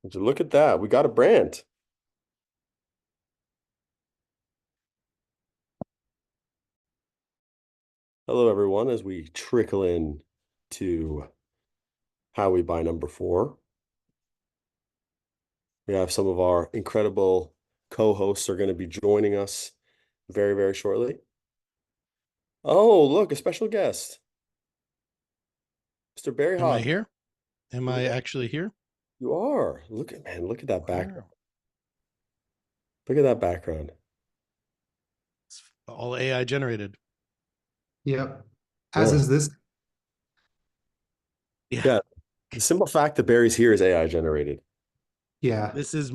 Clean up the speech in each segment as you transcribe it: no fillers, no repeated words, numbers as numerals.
Would you look at that? We got a brand. Hello, everyone, as we trickle in to how we buy number four. We have some of our incredible co-hosts are going to be joining us very, very shortly. Oh, look, a special guest, Mr. Barry Am I Hott. here? Am I actually here? You are. Look at man, look at that background. Wow. Look at that background. It's all AI generated. Yep. As Yeah. is this. Yeah. Yeah. The simple fact that Barry's here is AI generated. Yeah. This is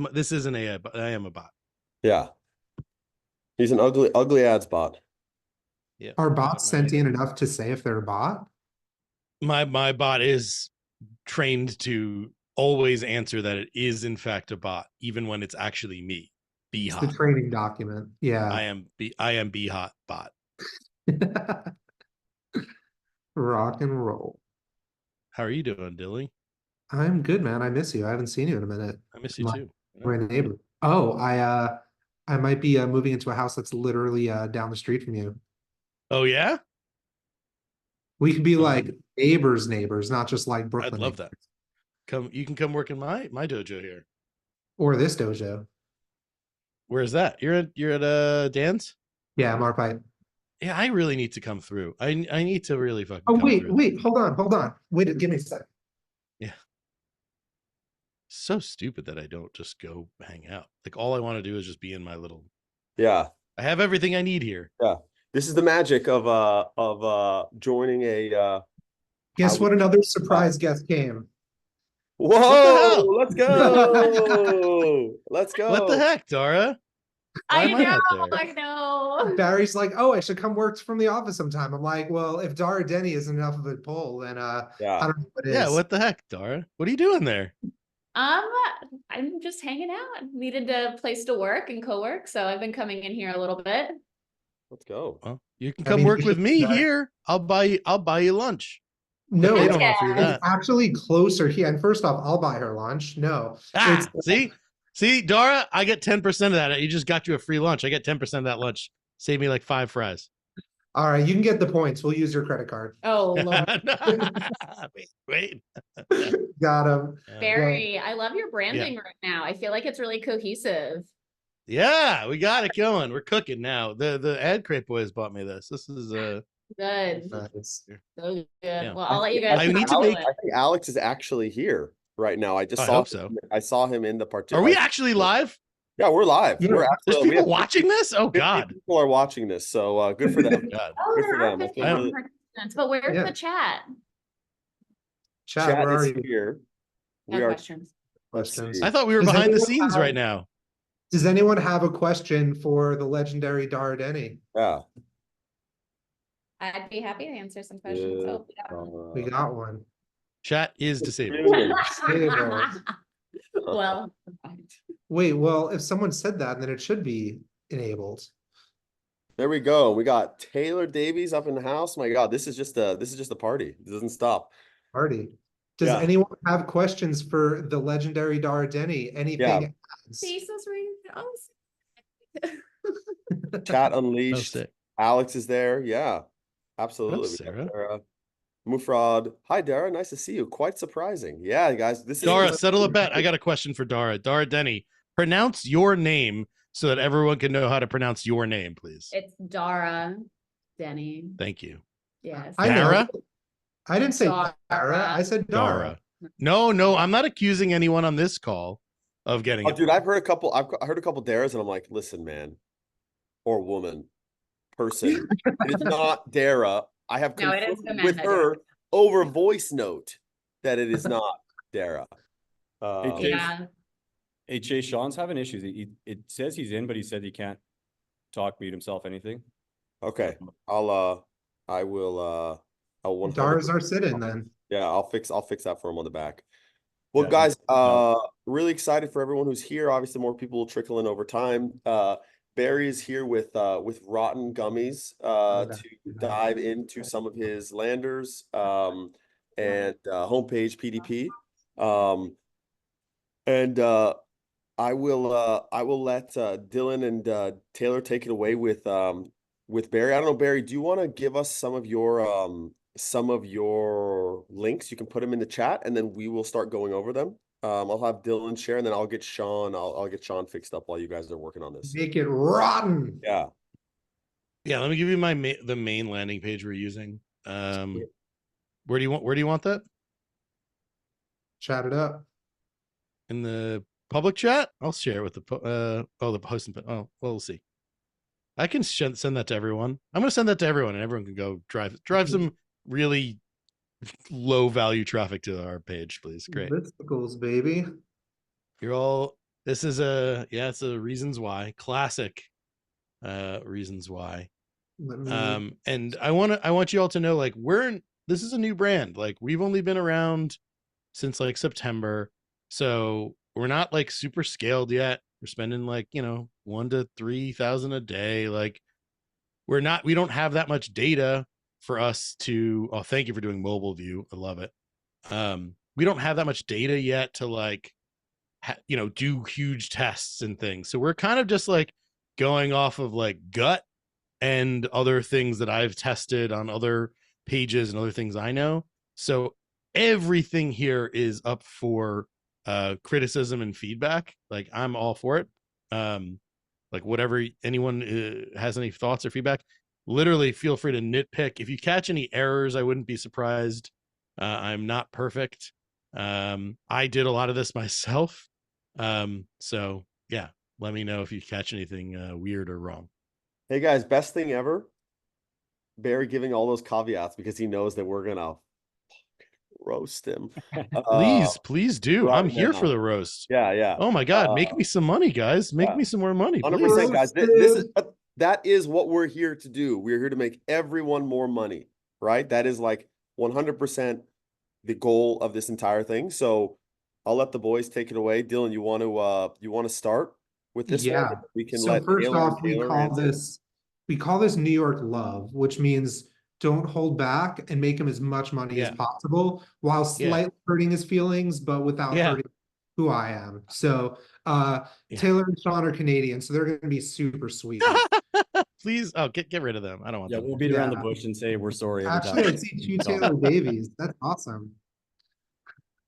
an AI, but I am a bot. Yeah. He's an ugly, ugly ads bot. Yeah. Are Got bots sentient enough to say if they're a bot? my bot is trained to always answer that it is in fact a bot, even when it's actually me. Be It's the hot. training document. I Yeah. am be hot bot. Rock and roll. How are you doing, Dilly? I'm good, man. I miss you. I haven't seen you in a minute. I miss you My, too. my neighbor. Oh, I might be moving into a house that's literally down the street from you. Oh yeah? We could be like neighbors, not just like Brooklyn I'd love that. You can come work in my dojo here. or this dojo. Where's that? You're at Dan's? Yeah, Mark Pipe. Yeah, I really need to come through. I need to really fucking Oh, come wait, through. wait, hold on. Wait, give me a second. Yeah. So stupid that I don't just go hang out. Like all I want to do is just be in my little Yeah. I have everything I need here. Yeah. This is the magic of joining a Guess what? Another surprise guest came. What the Whoa, hell? let's go. Let's go. What the heck, Dara? Why am I not there? I know. Barry's like, oh, I should come work from the office sometime. I'm like, well, if Dara Denny isn't enough of a pull, then Yeah. I don't know what is. Yeah, what the heck, Dara? What are you doing there? I'm just hanging out. Needed a place to work and co-work, so I've been coming in here a little bit. Let's go. Well, you can I come mean, work you with should me try. here. I'll buy you lunch. No, They it's, don't offer you Yeah. that. actually closer here. And first off, I'll buy her lunch. No, Ah, see, Dara, I get 10% of that. You just got you a free lunch. I get 10% of that lunch. Save me like 5 fries. all right, you can get the points. We'll use your credit card. Oh Lord. wait. Got him. Barry, I love your branding right now. I feel like it's really cohesive. Yeah, we got it going. We're cooking now. The ad crate boys bought me this. This is Good. Nice. So good. Yeah. Well, I'll let you guys. I need to do make- it. I think Alex is actually here right now. I just I saw hope so. I saw him in the part. Are we actually live? Yeah, we're live. Yeah. We're There's absolutely, people watching this? Oh 50 God. people are watching this, so good for them. God. Oh, Good there for are them. I 50 feel really- participants, but where's Yeah. the chat? Chat, Chat where are is you? here. No We are. questions. Let's Questions. see. I thought we were Does behind the anyone scenes have- right now. Does anyone have a question for the legendary Dara Denny? Yeah. I'd be happy to answer some questions. Yeah. Oh, yeah. We got one. Chat is disabled. Disabled. Well, Wait, well, if someone said that, then it should be enabled. There we go. We got Taylor Davies up in the house. My God, this is just a party. It doesn't stop. Party. Does Yeah. anyone have questions for the legendary Dara Denny? Anything? Yeah. Adds? Jesus, Chat No unleashed. sick. Alex is there. Yeah, absolutely. Hello, We got Sarah. Sarah. Mufrod. Hi, Dara. Nice to see you. Quite surprising. Yeah, guys. This Dara, is settle a bet. I got a question for Dara. Dara Denny, pronounce your name so that everyone can know how to pronounce your name, please. It's Dara Denny. Thank you. Yes. I know. Dara? I didn't say Dara. Dara. I said Dara. Dara. No, I'm not accusing anyone on this call of getting Oh, it. dude, I've heard a couple. I've heard a couple Daras, and I'm like, listen, man, or woman, person. It is not Dara. I have No, it is confirmed with Amanda her over voice note that it is not Dara. Hey, Yeah. Hey, Chase, Sean's having issues. It says he's in, but he said he can't talk, mute himself, anything. Okay, I will. I'll 100 Dara's our sit-in then. Yeah, I'll fix that for him on the back. Well, Yeah, guys, no. really excited for everyone who's here. Obviously, more people will trickle in over time. Barry is here with Rotten Gummies to dive into some of his landers and homepage PDP. And I will let Dylan and Taylor take it away with Barry. I don't know, Barry, do you want to give us some of your links? You can put them in the chat and then we will start going over them. I'll have Dylan share and then I'll get Sean fixed up while you guys are working on this. Make it rotten. Yeah. Yeah, let me give you the main landing page we're using. Where do you want that? Chat it up. In the public chat? I'll share it with the the post. Oh, well, we'll see. I can send that to everyone. I'm going to send that to everyone, and everyone can go drive some really low value traffic to our page, please. Great. Listicles, baby. You're all. This is it's a reasons why classic. Reasons why. And I want you all to know, like, this is a new brand. Like, we've only been around since like September, so we're not like super scaled yet. We're spending like, 1,000 to 3,000 a day. Like, we don't have that much data for us to. Oh, thank you for doing mobile view. I love it. We don't have that much data yet to like, do huge tests and things. So we're kind of just like going off of like gut and other things that I've tested on other pages and other things I know. So everything here is up for criticism and feedback. Like, I'm all for it. Like, whatever anyone has any thoughts or feedback, literally feel free to nitpick. If you catch any errors, I wouldn't be surprised. I'm not perfect. I did a lot of this myself. So yeah, let me know if you catch anything weird or wrong. Hey guys, best thing ever, Barry giving all those caveats because he knows that we're gonna roast him. Please do. I'm here for the roast. Yeah. Oh my God, make me some money, guys. Make me some more money, 100%, guys. That is what we're here to do. We're here to make everyone more money, right? That is like 100% the goal of this entire thing. So I'll let the boys take it away. Dylan, you want to start with this one? We can So first off, we call this New York love, which means don't hold back and make him as much money as possible while slightly hurting his feelings, but without hurting who I am. So Taylor and Sean are Canadian, so they're going to be super sweet. Please, get rid of them. I don't want them. We'll beat around the bush and say we're sorry. Actually, I see two Taylor babies. That's awesome.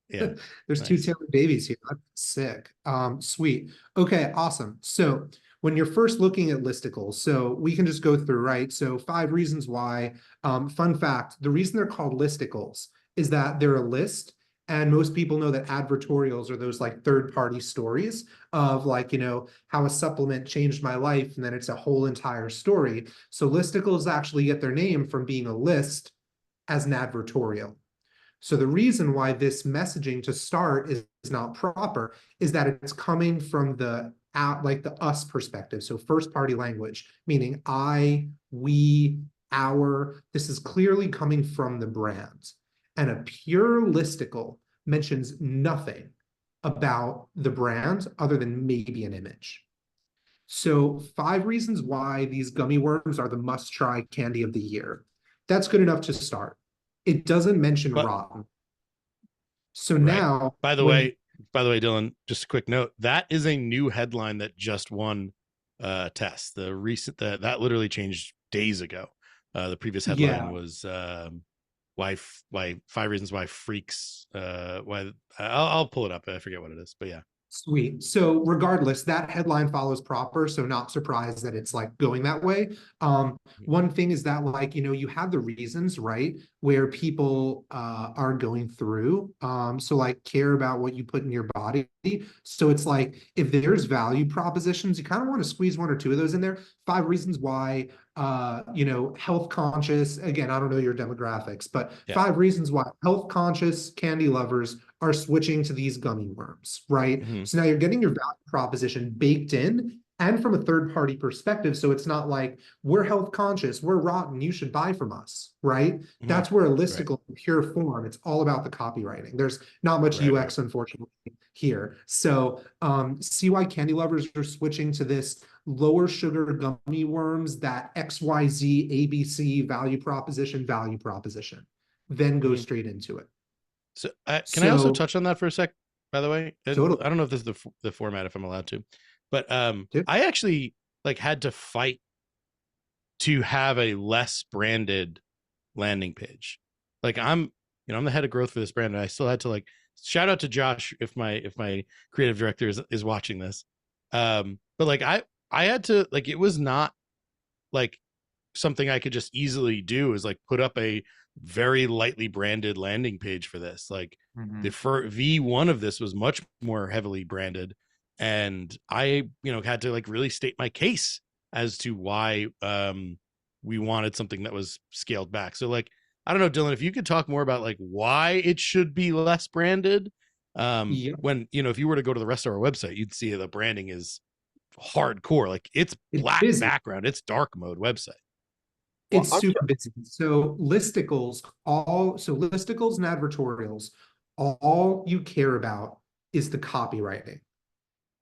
Yeah, there's two Taylor babies here. That's sick. Sweet. Okay, awesome. So when you're first looking at listicles, so we can just go through, right? So 5 reasons why. Fun fact, the reason they're called listicles is that they're a list. And most people know that advertorials are those like third-party stories of like, how a supplement changed my life, and then it's a whole entire story. So listicles actually get their name from being a list as an advertorial. So the reason why this messaging to start is not proper is that it's coming from the us perspective. So first party language, meaning I, we, our. This is clearly coming from the brand. And a pure listicle mentions nothing about the brand other than maybe an image. So 5 reasons why these gummy worms are the must-try candy of the year. That's good enough to start. It doesn't mention rotten. So now, by the way, Dylan, just a quick note, that is a new headline that just won test. The recent that literally changed days ago. The previous headline was why 5 reasons why freaks why I'll pull it up. I forget what it is, but yeah. Sweet. So regardless, that headline follows proper, so not surprised that it's like going that way. One thing is that like, you have the reasons, right, where people are going through. So like care about what you put in your body. So it's like if there's value propositions, you kind of want to squeeze 1 or 2 of those in there. 5 reasons why, health conscious, again, I don't know your demographics, but 5 reasons why health conscious candy lovers are switching to these gummy worms, right? So now you're getting your value proposition baked in and from a third-party perspective. So it's not like we're health conscious, we're rotten, you should buy from us, right? That's where a listicle in pure form, it's all about the copywriting. There's not much UX, unfortunately, here. So see why candy lovers are switching to this lower sugar gummy worms, that XYZ ABC value proposition, then go straight into it. So can I also touch on that for a sec? by the way. Totally. I don't know if this is the format, if I'm allowed to, but Yeah. I actually like had to fight to have a less branded landing page. Like I'm the head of growth for this brand, and I still had to like shout out to Josh if my creative director is watching this. But like I had to, like, it was not like something I could just easily do, is like put up a very lightly branded landing page for this. Like the V1 of this was much more heavily branded, and I had to like really state my case as to why we wanted something that was scaled back. So like, I don't know, Dylan, if you could talk more about like why it should be less branded. Yeah. When if you were to go to the rest of our website, you'd see the branding is hardcore. Like it's black busy. background, it's dark mode website. It's super busy. So listicles and advertorials, all you care about is the copywriting.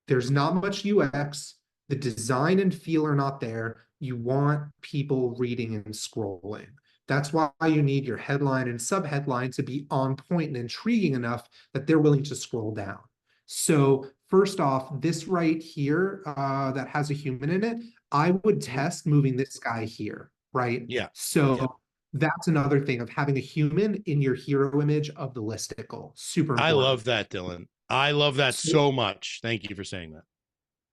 There's not much UX. The design and feel are not there. You want people reading and scrolling. That's why you need your headline and subheadline to be on point and intriguing enough that they're willing to scroll down. So first off, this right here that has a human in it, I would test moving this guy here, right? Yeah. So that's another thing of having a human in your hero image of the listicle. Super important. I love that, Dylan. I love that so much. Thank you for saying that.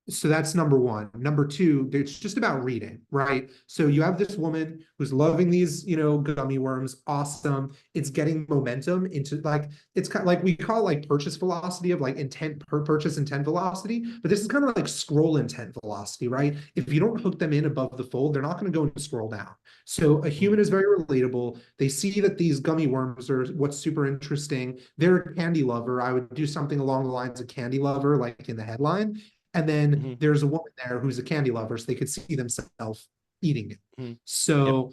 So that's number one. Number two, it's just about reading, right? So you have this woman who's loving these, gummy worms. Awesome. It's getting momentum into like, it's kind of like, we call it like purchase velocity of like intent per purchase intent velocity, but this is kind of like scroll intent velocity, right? If you don't hook them in above the fold, they're not going to go and scroll down. So a human is very relatable. They see that these gummy worms are what's super interesting. They're a candy lover. I would do something along the lines of candy lover, like in the headline. And then there's a woman there who's a candy lover, so they could see themselves eating it. So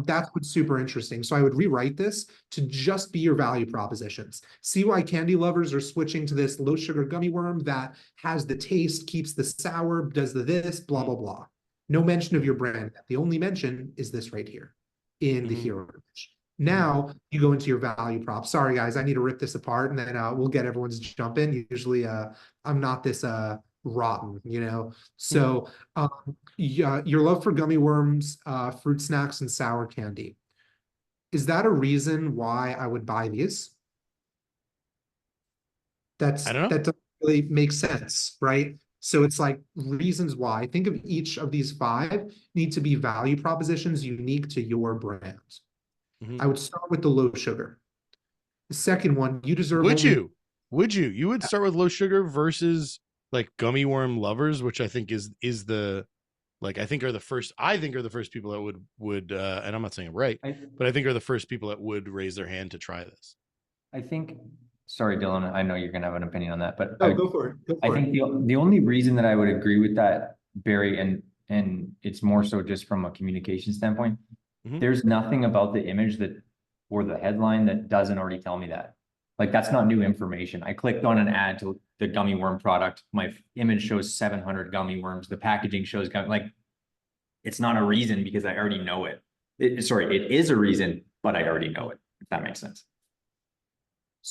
that's what's super interesting. So I would rewrite this to just be your value propositions. See why candy lovers are switching to this low sugar gummy worm that has the taste, keeps the sour, does the this, blah, blah, blah. No mention of your brand. The only mention is this right here in the hero image. Now you go into your value prop. Sorry, guys, I need to rip this apart, and then we'll get everyone's jump in. Usually I'm not this rotten, so your love for gummy worms, fruit snacks, and sour candy, is that a reason why I would buy these? I don't know. That doesn't really make sense, right? So it's like reasons why. Think of each of these 5 need to be value propositions unique to your brand. I would start with the low sugar. The second one, you deserve. You would start with low sugar versus like gummy worm lovers, which I think is the, like, I think are the first people that would and I'm not saying it right, but I think are the first people that would raise their hand to try this. I think, sorry, Dylan, I know you're gonna have an opinion on that, but go for it. I think the only reason that I would agree with that, Barry, and it's more so just from a communication standpoint, there's nothing about the image or the headline that doesn't already tell me that. Like, that's not new information. I clicked on an ad to the gummy worm product. My image shows 700 gummy worms. The packaging shows like, it's not a reason because I already know it. It is a reason, but I already know it, if that makes sense.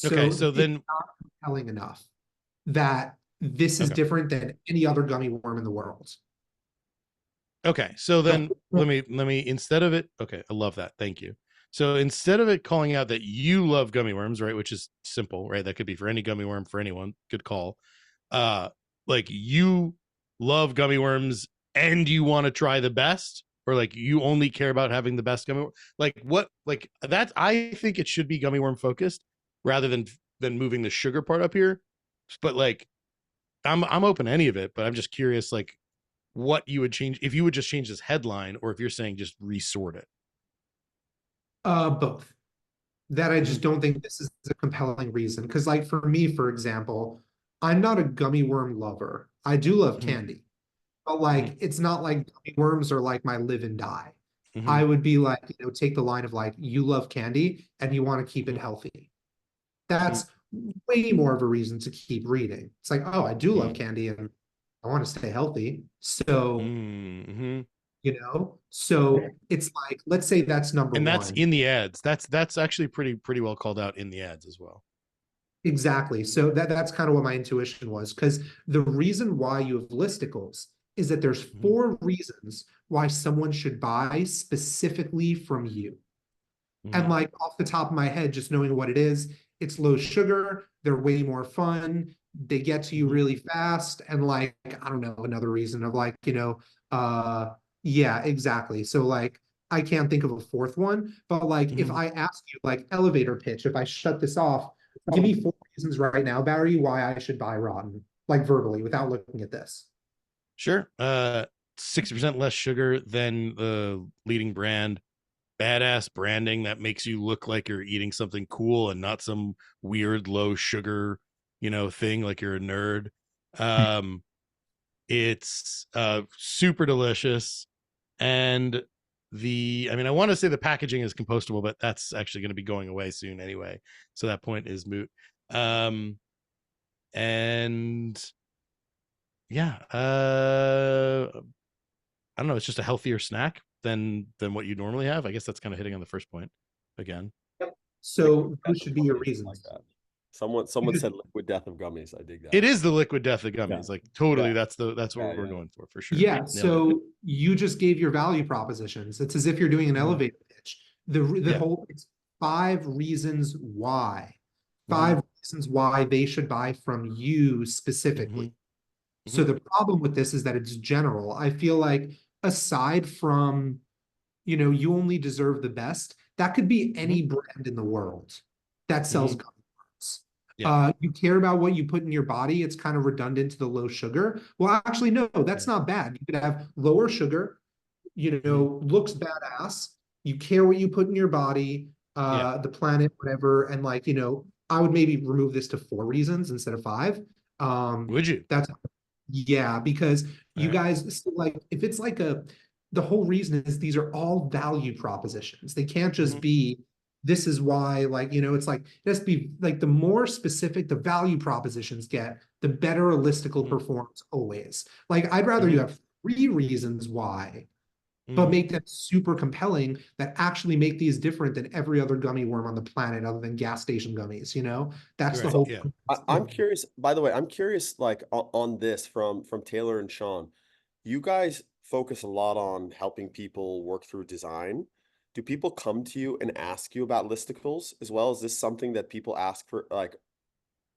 Okay, so then it's not compelling enough that this is different than any other gummy worm in the world. Okay, so then let me instead of it, okay, I love that. Thank you. So instead of it calling out that you love gummy worms, right, which is simple, right? That could be for any gummy worm, for anyone, good call. Like, you love gummy worms and you want to try the best, or like you only care about having the best gummy worm. Like, what, like that, I think it should be gummy worm focused rather than moving the sugar part up here. But like, I'm open to any of it, but I'm just curious, like, what you would change if you would just change this headline, or if you're saying just resort it. Both. That I just don't think this is a compelling reason. Because like for me, for example, I'm not a gummy worm lover. I do love candy, but like it's not like gummy worms are like my live and die. I would be like, take the line of like, you love candy and you want to keep it healthy. That's way more of a reason to keep reading. It's like, oh, I do love candy and I want to stay healthy. So so it's like, let's say that's number one. And that's in the ads. That's actually pretty well called out in the ads as well. Exactly. So that's kind of what my intuition was, because the reason why you have listicles is that there's 4 reasons why someone should buy specifically from you. And like off the top of my head, just knowing what it is, it's low sugar, they're way more fun, they get to you really fast, and like, I don't know, another reason of like, yeah, exactly. So like, I can't think of a 4th one, but like, if I ask you like elevator pitch, if I shut this off, give me 4 reasons right now, Barry, why I should buy Rotten, like verbally, without looking at this. Sure. 60% less sugar than the leading brand. Badass branding that makes you look like you're eating something cool and not some weird low sugar, thing like you're a nerd. It's super delicious. And I want to say the packaging is compostable, but that's actually going to be going away soon anyway. So that point is moot. And yeah, I don't know. It's just a healthier snack than what you normally have. I guess that's kind of hitting on the first point again. Yep. So those should be your reasons. Like someone said liquid death of gummies. I dig that. It is the liquid death of gummies. Yeah. Like totally. Yeah. That's what we're going for sure. Yeah. Nailed So it. you just gave your value propositions. It's as if you're doing an elevator pitch. The whole, it's 5 reasons why. 5 reasons why they should buy from you specifically. So the problem with this is that it's general. I feel like aside from, you only deserve the best, that could be any brand in the world that sells gummy worms. You care about what you put in your body. It's kind of redundant to the low sugar. Well, actually, no, that's not bad. You could have lower sugar, looks badass. You care what you put in your body, the planet, whatever. And like, I would maybe remove this to 4 reasons instead of 5. Would you? Yeah, because you guys, like, if it's like the whole reason is these are all value propositions. They can't just be, this is why, like, it's like, it has to be like, the more specific the value propositions get, the better a listicle performs always. Like, I'd rather you have 3 reasons why, but make them super compelling that actually make these different than every other gummy worm on the planet other than gas station gummies, That's the whole. I'm curious, by the way, like on this from Taylor and Sean, you guys focus a lot on helping people work through design. Do people come to you and ask you about listicles as well? Is this something that people ask for, like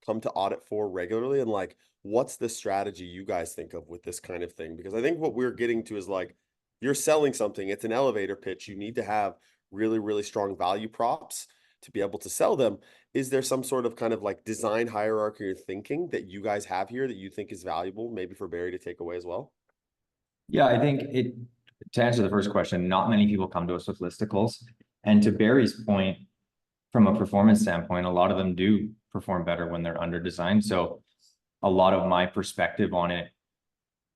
come to Oddit for regularly? And like, what's the strategy you guys think of with this kind of thing? Because I think what we're getting to is like, you're selling something, it's an elevator pitch. You need to have really, really strong value props to be able to sell them. Is there some sort of kind of like design hierarchy or thinking that you guys have here that you think is valuable, maybe for Barry to take away as well? Yeah, I think to answer the first question, not many people come to us with listicles. And to Barry's point, from a performance standpoint, a lot of them do perform better when they're under designed. So a lot of my perspective on it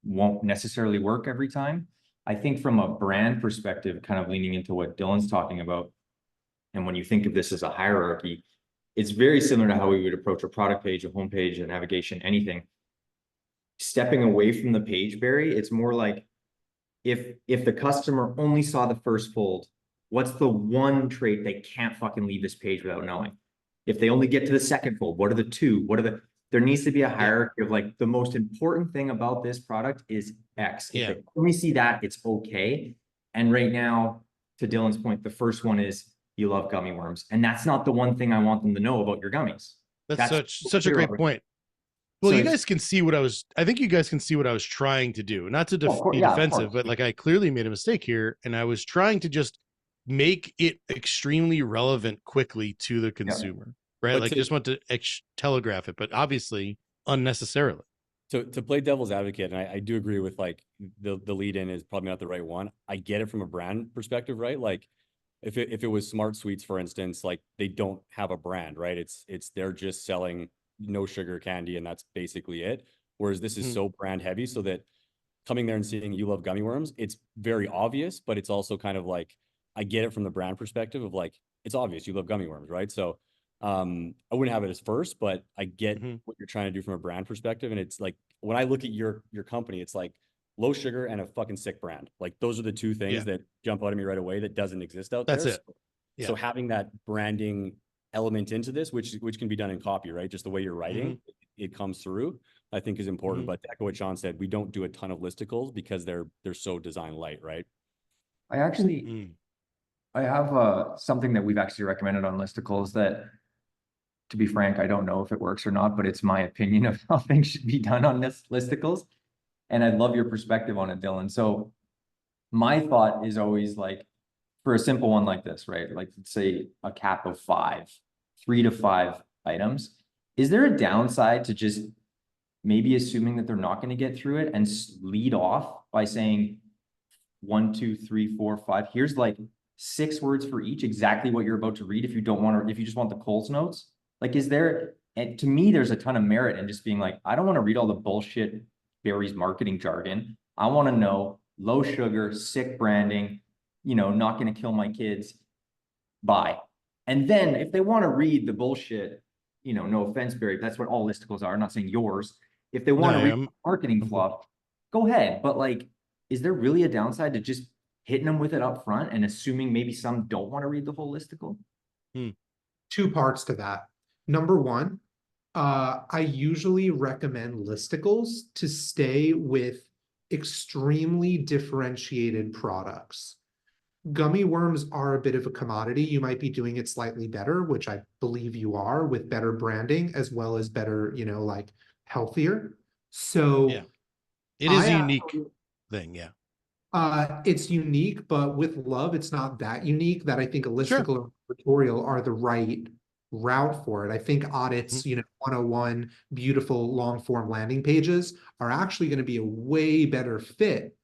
won't necessarily work every time. I think from a brand perspective, kind of leaning into what Dylan's talking about, and when you think of this as a hierarchy, it's very similar to how we would approach a product page, a homepage, a navigation, anything. Stepping away from the page, Barry, it's more like if the customer only saw the first fold, what's the one trait they can't fucking leave this page without knowing? If they only get to the second fold, what are the 2? There needs to be a hierarchy of like, the most important thing about this product is X. If they only see that, it's okay. And right now, to Dylan's point, the first one is you love gummy worms. And that's not the one thing I want them to know about your gummies. That's such a great point. Well, you guys can see I think you guys can see what I was trying to do. Not to be defensive, but like I clearly made a mistake here. And I was trying to just make it extremely relevant quickly to the consumer. Right. But like just want to telegraph it, but obviously unnecessarily. To play devil's advocate, and I do agree with like the lead in is probably not the right one. I get it from a brand perspective, right? Like if it was Smart Sweets, for instance, like they don't have a brand, right? It's they're just selling no sugar candy and that's basically it. Whereas this is so brand heavy, so that coming there and seeing you love gummy worms, it's very obvious, but it's also kind of like, I get it from the brand perspective of like, it's obvious you love gummy worms, right? So I wouldn't have it as first, but I get what you're trying to do from a brand perspective. And it's like, when I look at your company, it's like low sugar and a fucking sick brand. Like those are the 2 things that jump out at me right away that doesn't exist out there. That's it. So having that branding element into this, which can be done in copy, right? Just the way you're writing, it comes through, I think is important. But to echo what Sean said, we don't do a ton of listicles because they're so design light, right? I actually, I have something that we've actually recommended on listicles that, to be frank, I don't know if it works or not, but it's my opinion of how things should be done on this listicles. And I'd love your perspective on it, Dylan. So my thought is always like, for a simple one like this, right? Like let's say a cap of 3 to 5 items. Is there a downside to just maybe assuming that they're not going to get through it and lead off by saying 1, 2, 3, 4, 5. Here's like 6 words for each, exactly what you're about to read. If you don't want to, if you just want the Coles notes, like, is there, and to me, there's a ton of merit in just being like, I don't want to read all the bullshit Barry's marketing jargon. I want to know low sugar, sick branding, you know, not going to kill my kids. Buy. And then if they want to read the bullshit, you know, no offense, Barry, that's what all listicles are. I'm not saying yours. If they want to read marketing fluff, go ahead. But like, is there really a downside to just hitting them with it up front and assuming maybe some don't want to read the whole listicle? 2 parts to that. Number one, I usually recommend listicles to stay with extremely differentiated products. Gummy worms are a bit of a commodity. You might be doing it slightly better, which I believe you are, with better branding as well as better, you know, like healthier. So yeah, it is a unique thing. Yeah. It's unique, but with love, it's not that unique that I think a listicle or tutorial are the right route for it. I think Oddit's, you know, 101 beautiful long form landing pages are actually going to be a way better fit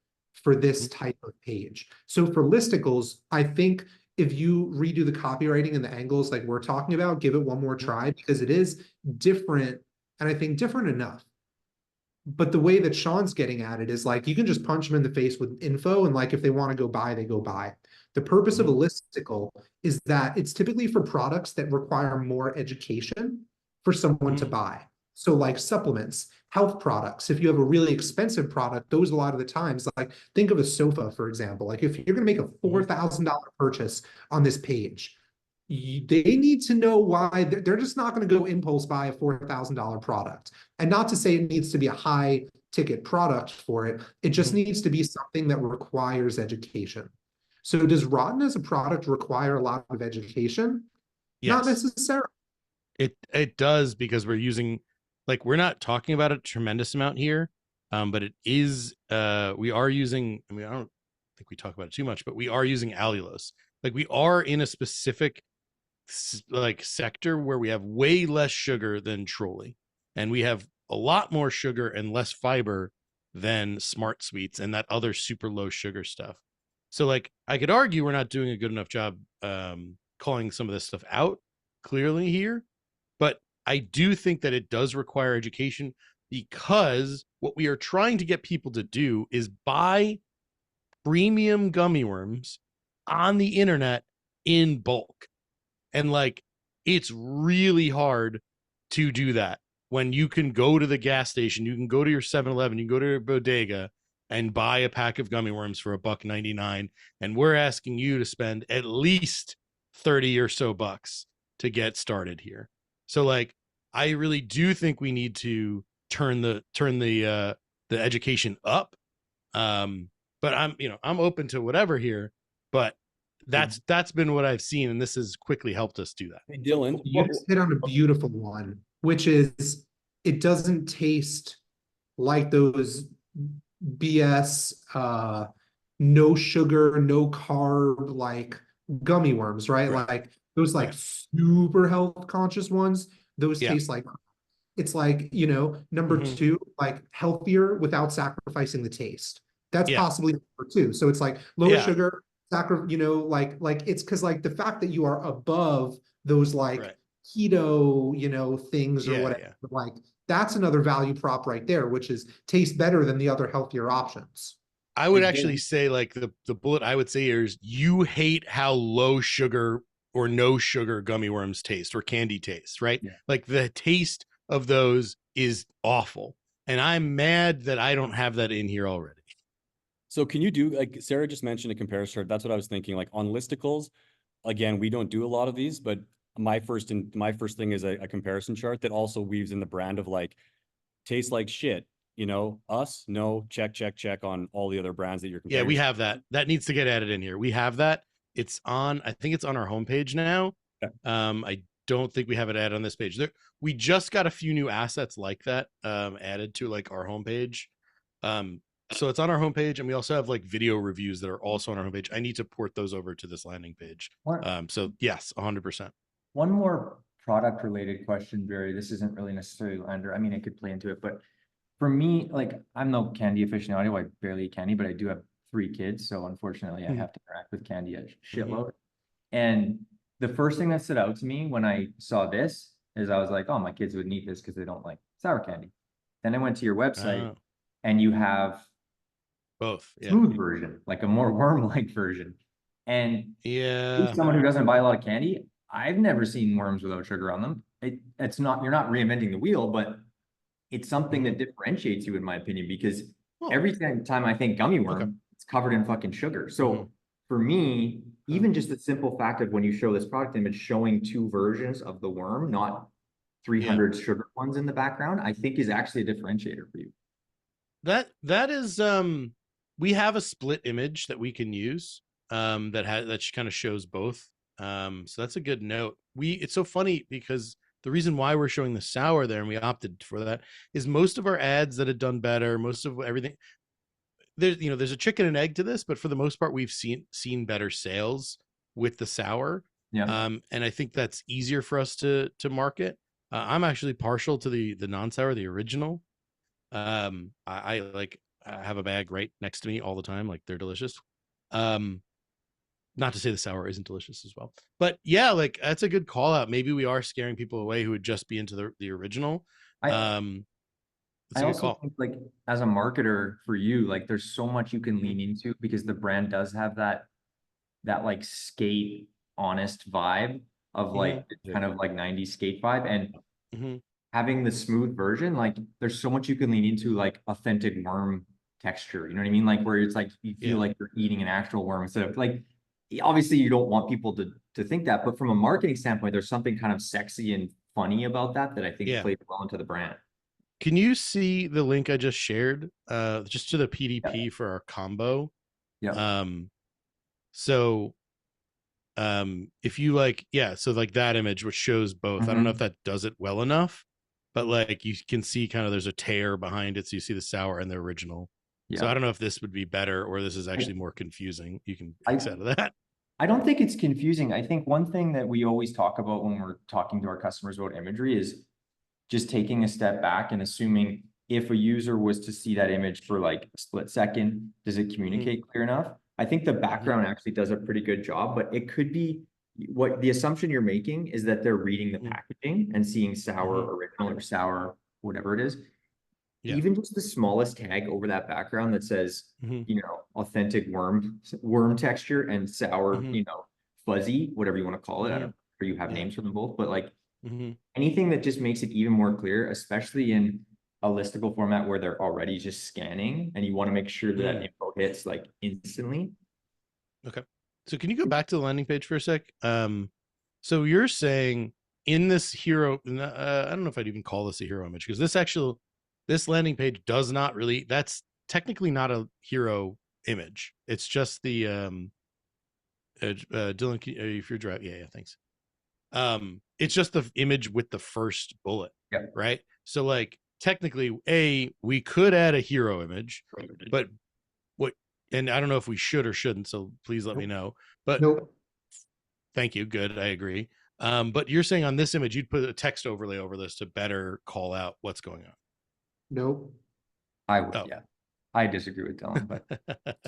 for this type of page. So for listicles, I think if you redo the copywriting and the angles like we're talking about, give it one more try because it is different, and I think different enough. But the way that Sean's getting at it is like, you can just punch them in the face with info, and like, if they want to go buy, they go buy. The purpose of a listicle is that it's typically for products that require more education for someone to buy. So like supplements, health products, if you have a really expensive product, those a lot of the times, like think of a sofa, for example, like if you're going to make a $4,000 purchase on this page, they need to know why. They're just not going to go impulse buy a $4,000 product. And not to say it needs to be a high ticket product for it. It just needs to be something that requires education. So does Rotten as a product require a lot of education? Yes. Not necessarily. It does, because we're using, like, we're not talking about a tremendous amount here, but it is, we are using, I mean, I don't think we talk about it too much, but we are using allulose. Like, we are in a specific like sector where we have way less sugar than Trolley, and we have a lot more sugar and less fiber than Smart Sweets and that other super low sugar stuff. So like, I could argue we're not doing a good enough job calling some of this stuff out clearly here, but I do think that it does require education, because what we are trying to get people to do is buy premium gummy worms on the internet in bulk. And like, it's really hard to do that when you can go to the gas station, you can go to your 7-Eleven, you can go to your bodega and buy a pack of gummy worms for $1.99. And we're asking you to spend at least 30 or so bucks to get started here. So like, I really do think we need to turn the education up. But I'm open to whatever here, but that's been what I've seen, and this has quickly helped us do that. Hey, Dylan, You just hit on a beautiful one, which is, it doesn't taste like those BS no sugar, no carb, like gummy worms, right? Like those like super health conscious ones, those taste like, it's like, you know, number 2, like healthier without sacrificing the taste. That's possibly number 2. So it's like low sugar, you know, like it's because like the fact that you are above those like keto, you know, things or whatever, like that's another value prop right there, which is taste better than the other healthier options. I would actually say, like, the bullet I would say here is, you hate how low sugar or no sugar gummy worms taste, or candy taste, right? Like the taste of those is awful, and I'm mad that I don't have that in here already. So can you do, like Sarah just mentioned, a comparison chart? That's what I was thinking. Like on listicles, again, we don't do a lot of these, but my first thing is a comparison chart that also weaves in the brand of like, tastes like shit. You know, us, no, check on all the other brands that you're comparing. Yeah, we have that. That needs to get added in here. We have that. It's on, I think it's on our homepage now. Okay. I don't think we have it added on this page. We just got a few new assets like that added to like our homepage. So it's on our homepage, and we also have like video reviews that are also on our homepage. I need to port those over to this landing page. So yes, 100%. One more product related question, Barry. This isn't really necessarily Lander. I mean, it could play into it, but for me, like, I'm no candy aficionado. I barely eat candy, but I do have 3 kids. So unfortunately, I have to interact with candy a shitload. And the first thing that stood out to me when I saw this is I was like, oh, my kids wouldn't eat this because they don't like sour candy. Then I went to your website and you have both smooth version, like a more worm-like version. And yeah, someone who doesn't buy a lot of candy, I've never seen worms without sugar on them. It's not, you're not reinventing the wheel, but it's something that differentiates you, in my opinion, because every time I think gummy worm, it's covered in fucking sugar. So for me, even just the simple fact of when you show this product image showing 2 versions of the worm, not 300 sugar ones in the background, I think is actually a differentiator for you. That is we have a split image that we can use that kind of shows both. So that's a good note. It's so funny because the reason why we're showing the sour there and we opted for that is most of our ads that had done better, most of everything, there's a chicken and egg to this, but for the most part, we've seen better sales with the sour. Yeah. And I think that's easier for us to market. I'm actually partial to the non-sour, the original. I have a bag right next to me all the time. Like, they're delicious. Not to say the sour isn't delicious as well, but yeah, like, that's a good call out. Maybe we are scaring people away who would just be into the original. I also think, like, as a marketer for you, like, there's so much you can lean into because the brand does have that like skate honest vibe of like kind of like 90s skate vibe, and having the smooth version, like, there's so much you can lean into, like authentic worm texture, you know what I mean? Like, where it's like you feel like you're eating an actual worm instead of, like, obviously you don't want people to think that, but from a marketing standpoint, there's something kind of sexy and funny about that I think plays well into the brand. Can you see the link I just shared just to the PDP for our combo? So if you like, so like that image which shows both, I don't know if that does it well enough, but like you can see kind of there's a tear behind it, so you see the sour and the original. So I don't know if this would be better or this is actually more confusing. You can X out of that. I don't think it's confusing. I think one thing that we always talk about when we're talking to our customers about imagery is just taking a step back and assuming if a user was to see that image for like a split second, does it communicate clear enough? I think the background actually does a pretty good job, but it could be what the assumption you're making is that they're reading the packaging and seeing sour original or sour, whatever it is. Even just the smallest tag over that background that says, you know, authentic worm texture and sour, you know, fuzzy, whatever you want to call it. I don't know if you have names for them both, but like anything that just makes it even more clear, especially in a listicle format where they're already just scanning and you want to make sure that info hits like instantly. Okay. So can you go back to the landing page for a sec? So you're saying in this hero, I don't know if I'd even call this a hero image, because this landing page does not really, that's technically not a hero image. It's just the, Dylan, if you're driving, thanks. It's just the image with the first bullet, right? So like, technically, we could add a hero image, but and I don't know if we should or shouldn't, so please let me know. But thank you. Good. I agree. But you're saying on this image, you'd put a text overlay over this to better call out what's going on. Nope. I would, I disagree with Dylan, but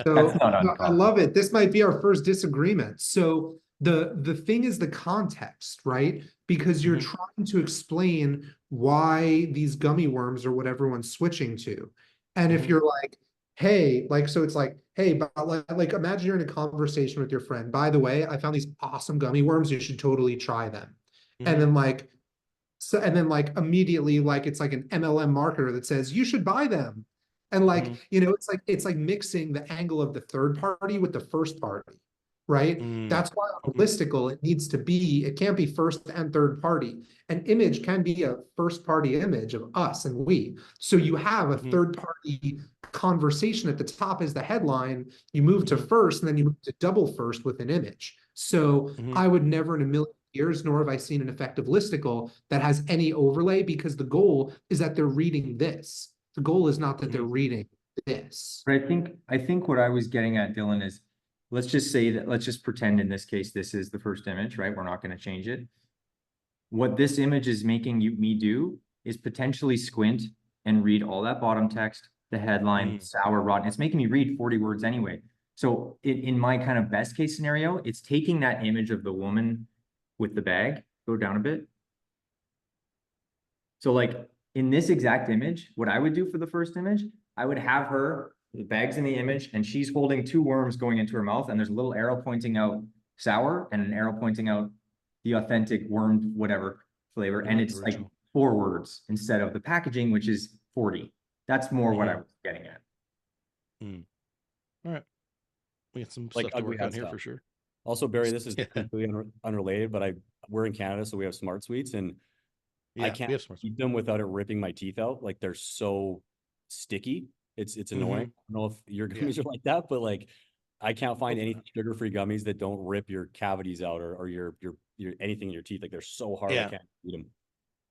so I love it. This might be our first disagreement. So the thing is the context, right? Because you're trying to explain why these gummy worms are what everyone's switching to. And if you're like, hey, like, so it's like, hey, but like imagine you're in a conversation with your friend. By the way, I found these awesome gummy worms. You should totally try them. And then like, immediately, like, it's like an MLM marketer that says you should buy them. And like, you know, it's like mixing the angle of the third party with the first party, right? Mm. That's why on a listicle, it can't be first and third party. An image can be a first party image of us and we. So you have a third party conversation at the top as the headline, you move to first, and then you move to double first with an image. So I would never in a million years, nor have I seen an effective listicle that has any overlay, because the goal is that they're reading this. The goal is not that they're reading this. But I think what I was getting at, Dylan, is let's just pretend in this case, this is the first image, right? We're not going to change it. What this image is making me do is potentially squint and read all that bottom text, the headline, sour, rotten. It's making me read 40 words anyway. So in my kind of best case scenario, it's taking that image of the woman with the bag, go down a bit. So like in this exact image, what I would do for the first image, I would have her, the bag's in the image, and she's holding 2 worms going into her mouth, and there's a little arrow pointing out sour and an arrow pointing out the authentic worm, whatever flavor. And it's like 4 words instead of the packaging, which is 40. That's more what I was getting at. All right. We got some Like stuff to work on here for sure. Also, Barry, this is completely unrelated, but we're in Canada, so we have smart sweets, and I can't eat them without it ripping my teeth out. Like they're so sticky. It's annoying. I don't know if your gummies are like that, but like I can't find any sugar-free gummies that don't rip your cavities out or your anything in your teeth. Like they're so hard. I can't eat them.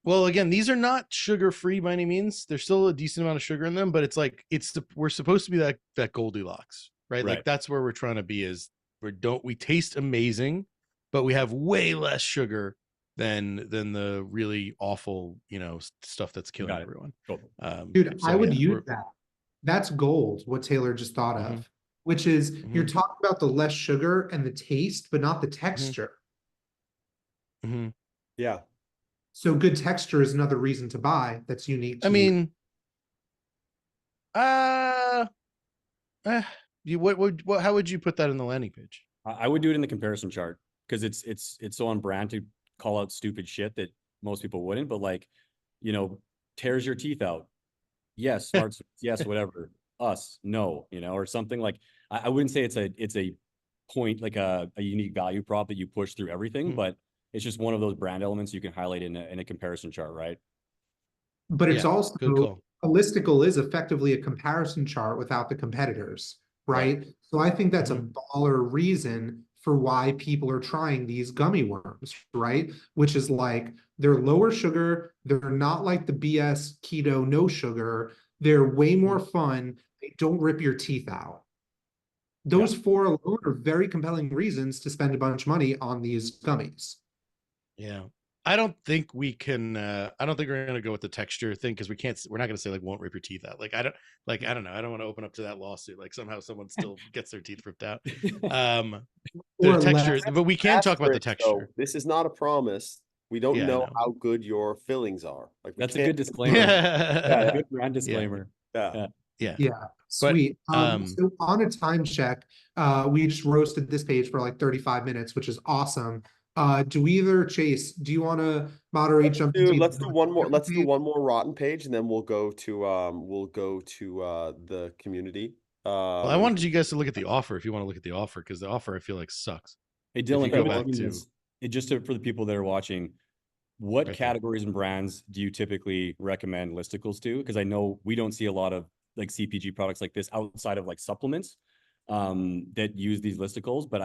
Well, again, these are not sugar-free by any means. There's still a decent amount of sugar in them, but it's like we're supposed to be that Goldilocks, right? Like that's where we're trying to be. Is we taste amazing, but we have way less sugar than the really awful, stuff that's killing everyone. Dude, I would use that. That's gold, what Taylor just thought of, which is you're talking about the less sugar and the taste, but not the texture. Yeah. So good texture is another reason to buy that's unique to how would you put that in the landing page? I would do it in the comparison chart because it's so on brand to call out stupid shit that most people wouldn't, but like, tears your teeth out. Yes, smart sweets, yes, whatever. Us, no, or something like I wouldn't say it's a point, like a unique value prop that you push through everything, but it's just one of those brand elements you can highlight in a comparison chart, right? But it's also a listicle is effectively a comparison chart without the competitors, right? So I think that's a baller reason for why people are trying these gummy worms, right? Which is like, they're lower sugar, they're not like the BS keto no sugar, they're way more fun, they don't rip your teeth out. Those 4 alone are very compelling reasons to spend a bunch of money on these gummies. Yeah. I don't think we can I don't think we're gonna go with the texture thing because we're not gonna say like won't rip your teeth out. I don't know. I don't want to open up to that lawsuit. Like somehow someone still gets their teeth ripped out. The texture, but we can talk about the texture. So this is not a promise. We don't know how good your fillings are. Like that's a good disclaimer. Good brand disclaimer. Yeah. Sweet. So on a time check, we just roasted this page for like 35 minutes, which is awesome. Do you want to moderate? Let's do one more rotten page, and then we'll go to the community. Well, I wanted you guys to look at the offer if you want to look at the offer, because the offer I feel like sucks. Hey Dylan, go back to for the people that are watching, what categories and brands do you typically recommend listicles to? Because I know we don't see a lot of like CPG products like this outside of like supplements that use these listicles, but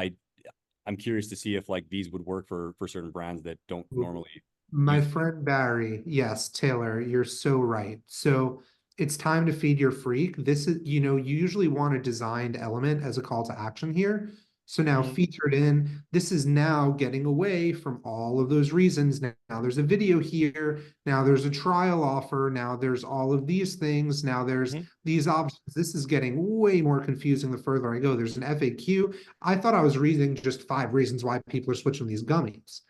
I'm curious to see if like these would work for certain brands that don't normally. My friend Barry, yes, Taylor, you're so right. So it's time to feed your freak. This is, you usually want a designed element as a call to action here. So now featured in, this is now getting away from all of those reasons. Now there's a video here. Now there's a trial offer. Now there's all of these things. Now there's these options. This is getting way more confusing the further I go. There's an FAQ. I thought I was reading just 5 reasons why people are switching these gummies.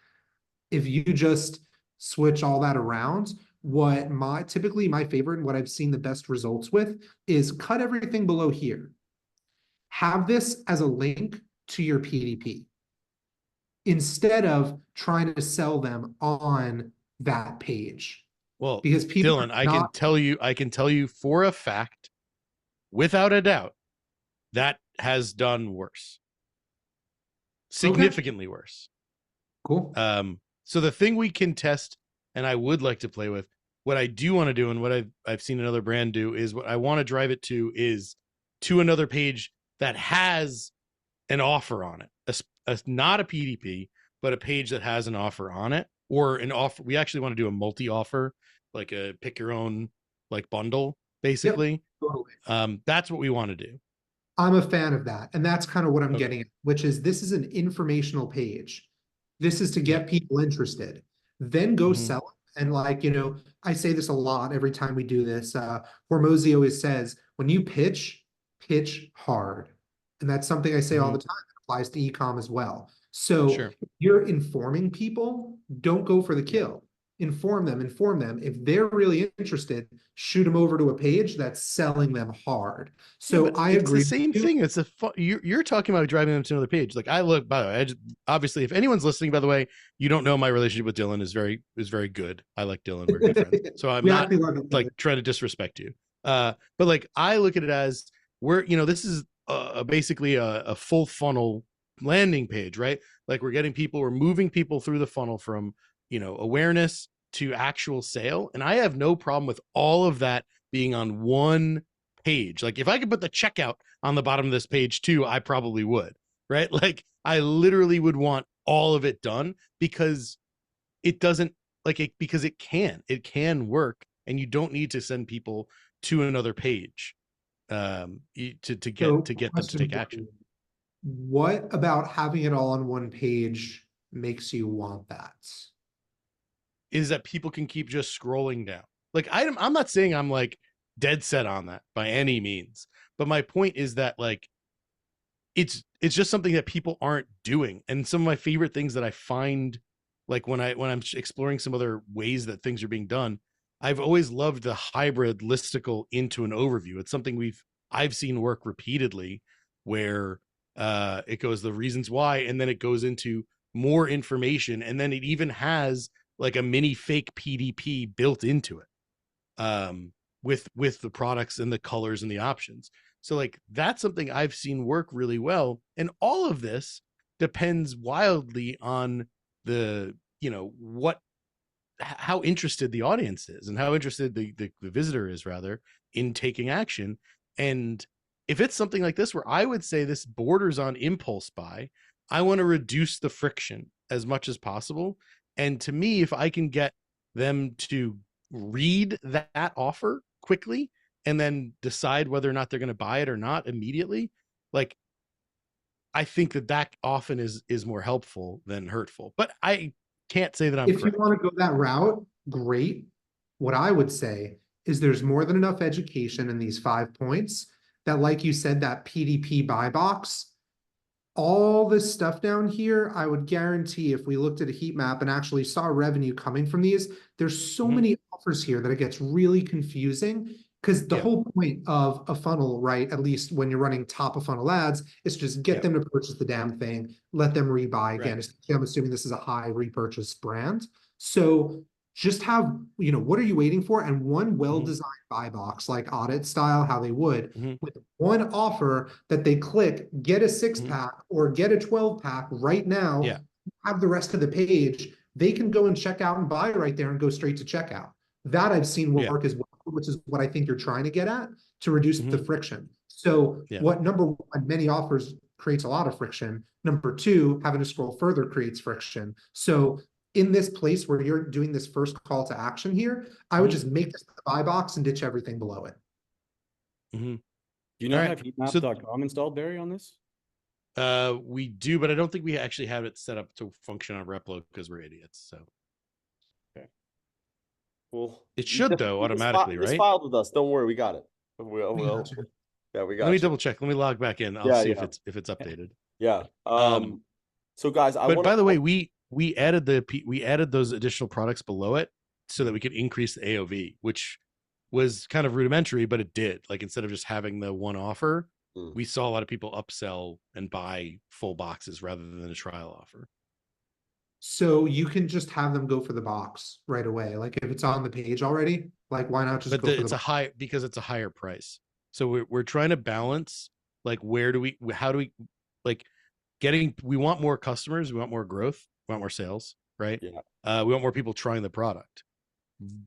If you just switch all that around, typically my favorite and what I've seen the best results with is cut everything below here. Have this as a link to your PDP instead of trying to sell them on that page. Well, because people, Dylan, I can tell you for a fact, without a doubt, that has done worse. significantly worse. Cool. So the thing we can test, and I would like to play with, what I do want to do, and what I've seen another brand do, is what I want to drive it to is to another page that has an offer on it, not a PDP, but a page that has an offer on it, or an offer. We actually want to do a multi-offer, like a pick your own like bundle, basically. Yep, totally. That's what we want to do. I'm a fan of that. And that's kind of what I'm Okay. getting at, which is this is an informational page. This is to get people interested. Then go sell it. And like, you know, I say this a lot every time we do this. Hormozy always says, when you pitch hard. And that's something I say all the time. It applies to e-com as well. So if you're informing people, don't go for the kill. Inform them. If they're really interested, shoot them over to a page that's selling them hard. So I agree. It's the same thing. It's you're talking about driving them to another page. Like I look, by the way, obviously, if anyone's listening, by the way, you don't know my relationship with Dylan is very good. I like Dylan. We're good friends. So I'm not like trying to disrespect you. But like I look at it as this is basically a full funnel landing page, right? Like we're moving people through the funnel from awareness to actual sale. And I have no problem with all of that being on one page. Like if I could put the checkout on the bottom of this page too, I probably would, right? Like I literally would want all of it done because it doesn't because it can work, and you don't need to send people to another page to get them to take action. What about having it all on one page makes you want that? Is that people can keep just scrolling down. Like I'm not saying I'm like dead set on that by any means, but my point is that like it's just something that people aren't doing. And some of my favorite things that I find, like when I'm exploring some other ways that things are being done, I've always loved the hybrid listicle into an overview. It's something I've seen work repeatedly, where it goes the reasons why, and then it goes into more information, and then it even has like a mini fake PDP built into it, with the products and the colors and the options. So like that's something I've seen work really well. And all of this depends wildly on how interested the audience is, and how interested the visitor is rather in taking action. And if it's something like this, where I would say this borders on impulse buy, I want to reduce the friction as much as possible. And to me, if I can get them to read that offer quickly and then decide whether or not they're going to buy it or not immediately, like I think that often is more helpful than hurtful. But I can't say that I'm correct. If you want to go that route, great. What I would say is there's more than enough education in these 5 points that, like you said, that PDP buy box, all this stuff down here, I would guarantee if we looked at a heat map and actually saw revenue coming from these, there's so many offers here that it gets really confusing, because the whole point of a funnel, right, at least when you're running top of funnel ads, is just get them to purchase the damn thing, let them rebuy again. I'm assuming this is a high repurchase brand. So just have, what are you waiting for? And one well-designed buy box, like Oddit style, how they would, with one offer that they click, get a 6-pack or get a 12-pack right now, have the rest of the page, they can go and check out and buy right there and go straight to checkout. That I've seen work as well, which is what I think you're trying to get at, to reduce the friction. So what number one, many offers creates a lot of friction. Number two, having to scroll further creates friction. So in this place where you're doing this first call to action here, I would just make this the buy box and ditch everything below it. Do you not have heatmap.com installed, Barry, on this? We do, but I don't think we actually have it set up to function on Replo because we're idiots. So well, it should though automatically, right? It's filed with us. Don't worry, we got it. We got. Let me double check. Let me log back in. I'll see if it's updated. Yeah. So guys, by the way, we added those additional products below it so that we could increase the AOV, which was kind of rudimentary, but it did. Like instead of just having the one offer, we saw a lot of people upsell and buy full boxes rather than a trial offer. So you can just have them go for the box right away. Like if it's on the page already, like why not just go for the box? Because it's a higher price. So we're trying to balance, like how do we like we want more customers, we want more growth, we want more sales, right? Yeah. We want more people trying the product.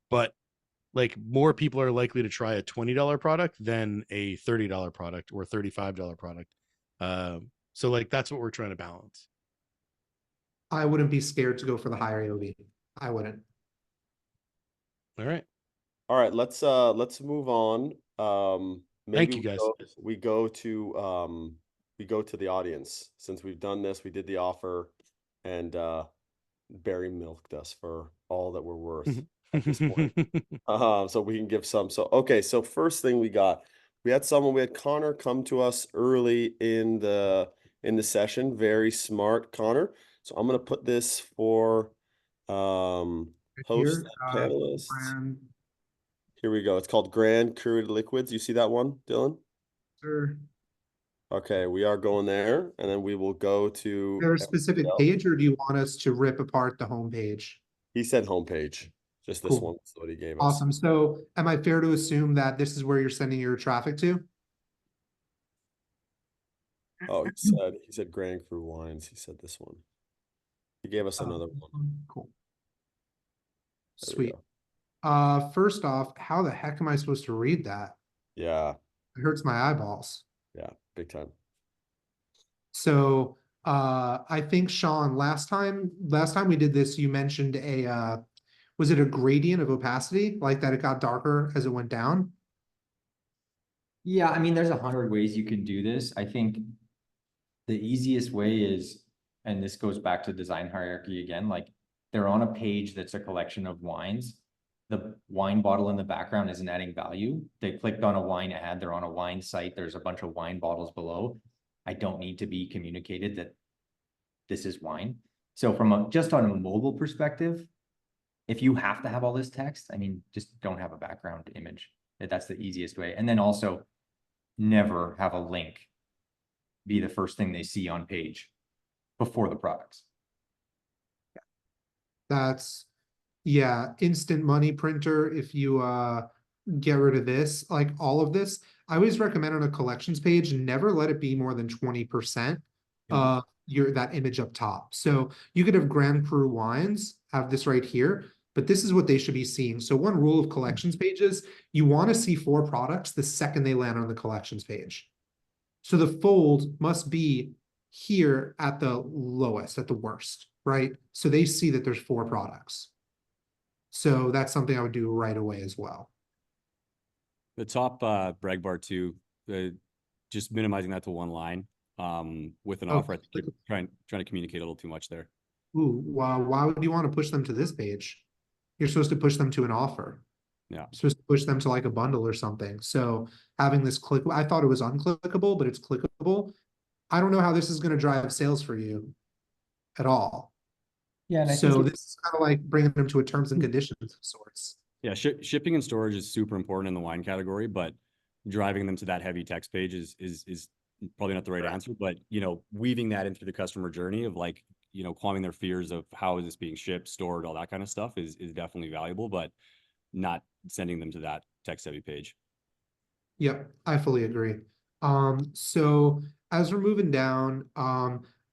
But like more people are likely to try a $20 product than a $30 product or $35 product. So like that's what we're trying to balance. I wouldn't be scared to go for the higher AOV. I wouldn't. All right. All right, let's move on. Maybe Thank you guys. we go to the audience. Since we've done this, we did the offer, and Barry milked us for all that we're worth at this point. So we can give some. So okay, so first thing we had Connor come to us early in the session. Very smart, Connor. So I'm gonna put this for host Here, panelists. brand, Here we go. It's called Grand Curated Liquids. You see that one, Dylan? sir. Okay, we are going there, and then we will go to. Is there a specific page, or do you want us to rip apart the homepage? He said homepage. Just this Cool. one. That's what he gave us. Awesome. So am I fair to assume that this is where you're sending your traffic to? Oh, he said Grand Cru Wines. He said this one. He gave us another one. Cool. There we Sweet. go. First off, how the heck am I supposed to read that? Yeah, It hurts my eyeballs. yeah, big time. So I think Sean, last time we did this, you mentioned was it a gradient of opacity, like that it got darker as it went down? Yeah, I mean, there's 100 ways you can do this. I think the easiest way is, and this goes back to design hierarchy again, like they're on a page that's a collection of wines. The wine bottle in the background isn't adding value. They clicked on a wine ad, they're on a wine site, there's a bunch of wine bottles below. I don't need to be communicated that this is wine. So from just on a mobile perspective, if you have to have all this text, I mean, just don't have a background image. That's the easiest way. And then also never have a link be the first thing they see on page before the products. That's, yeah, instant money printer. If you get rid of this, like all of this, I always recommend on a collections page, never let it be more than 20% that image up top. So you could have Grand Cru Wines, have this right here, but this is what they should be seeing. So one rule of collections pages, you want to see 4 products the second they land on the collections page. So the fold must be here at the lowest, at the worst, right? So they see that there's 4 products. So that's something I would do right away as well. The top brag bar too, just minimizing that to one line with an offer. I think you're trying to communicate a little too much there. Ooh, why would you want to push them to this page? You're supposed to push them to an offer. Yeah. You're supposed to push them to like a bundle or something. So having this click, I thought it was unclickable, but it's clickable. I don't know how this is going to drive sales for you at all. Yeah, and so this is kind of like bringing them to a terms and conditions of sorts. Yeah, shipping and storage is super important in the wine category, but driving them to that heavy text page is probably not the right answer. But you know, weaving that into the customer journey of like, you know, calming their fears of how is this being shipped, stored, all that kind of stuff is definitely valuable, but not sending them to that text heavy page. Yep, I fully agree. So as we're moving down,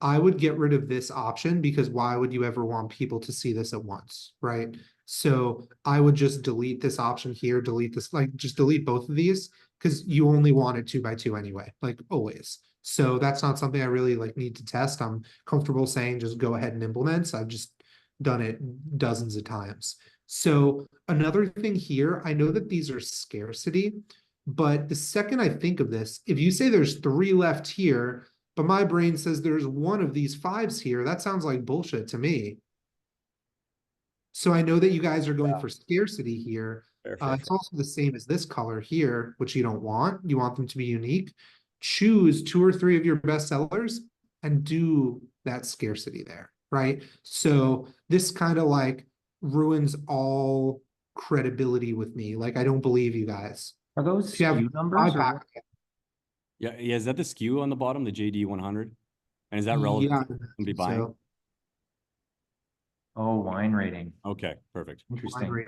I would get rid of this option because why would you ever want people to see this at once, right? So I would just delete this option here, delete this, like just delete both of these because you only want it 2 by 2 anyway, like always. So that's not something I really like need to test. I'm comfortable saying just go ahead and implement. I've just done it dozens of times. So another thing here, I know that these are scarcity, but the second I think of this, if you say there's 3 left here, but my brain says there's 1 of these 5s here, that sounds like bullshit to me. So I know that you guys are going for scarcity here. It's also the same as this color here, which you don't want. You want them to be unique. Choose 2 or 3 of your best sellers and do that scarcity there, right? So this kind of like ruins all credibility with me. Like, I don't believe you guys. Are those SKU numbers? Yeah, is that the SKU on the bottom, the JD 100? And is that relevant to be buying? So. Oh, wine rating. Okay, perfect. Interesting.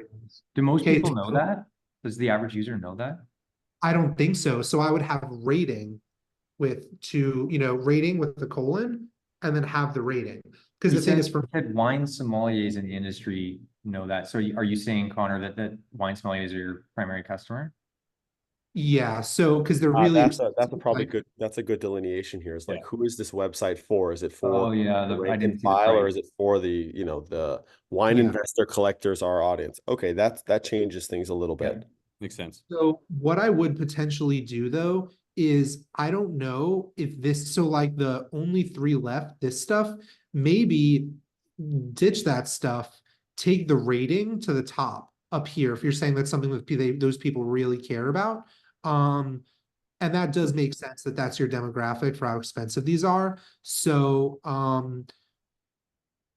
Do most people know that? Does the average user know that? I don't think so. So I would have rating with rating with the colon, and then have the rating. Because You the thing is, for said wine sommeliers in the industry know that. So are you saying, Connor, that wine sommeliers are your primary customer? yeah, so because they're really That's a probably like, good, that's a good delineation here. Is like, Yeah. who is this website for? Is it Oh for yeah, the I rank didn't and see the file, or price. is it for the, you know, the wine Yeah. investor collectors, our audience? Okay, that changes things a little Yeah. bit. Makes sense. So what I would potentially do though is I don't know if this, so like the only 3 left, this stuff, maybe ditch that stuff, take the rating to the top up here if you're saying that's something that those people really care about. And that does make sense that that's your demographic for how expensive these are. So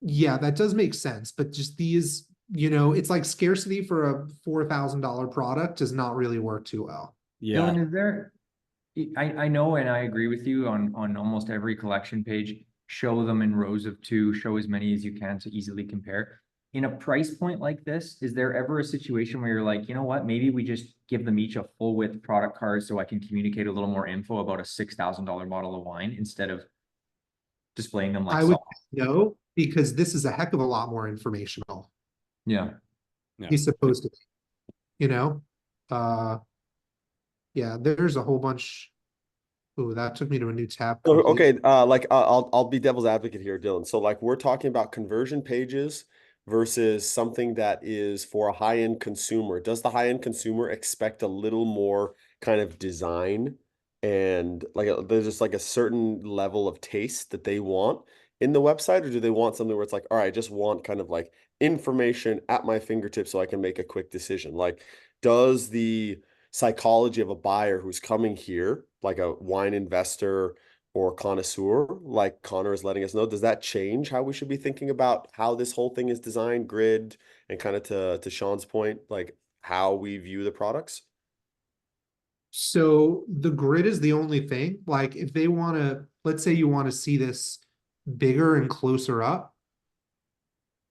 yeah, that does make sense, but just these, it's like scarcity for a $4,000 product does not really work too well. Yeah. Dylan, is there, I know, and I agree with you on almost every collection page, show them in rows of 2, show as many as you can to easily compare. In a price point like this, is there ever a situation where you're like, you know what, maybe we just give them each a full width product card so I can communicate a little more info about a $6,000 bottle of wine instead of displaying them like I would salt? know because this is a heck of a lot more informational. Yeah. Yeah. He's supposed to be, you know? Yeah, there's a whole bunch. Oh, that took me to a new tab. So, completely. okay, like I'll be devil's advocate here, Dylan. So like we're talking about conversion pages versus something that is for a high-end consumer. Does the high-end consumer expect a little more kind of design and like there's just like a certain level of taste that they want in the website, or do they want something where it's like, all right, I just want kind of like information at my fingertips so I can make a quick decision? Like, does the psychology of a buyer who's coming here, like a wine investor or connoisseur, like Connor is letting us know, does that change how we should be thinking about how this whole thing is designed, grid, and kind of to Sean's point, like how we view the products? So the grid is the only thing. Like if they want to, let's say you want to see this bigger and closer up,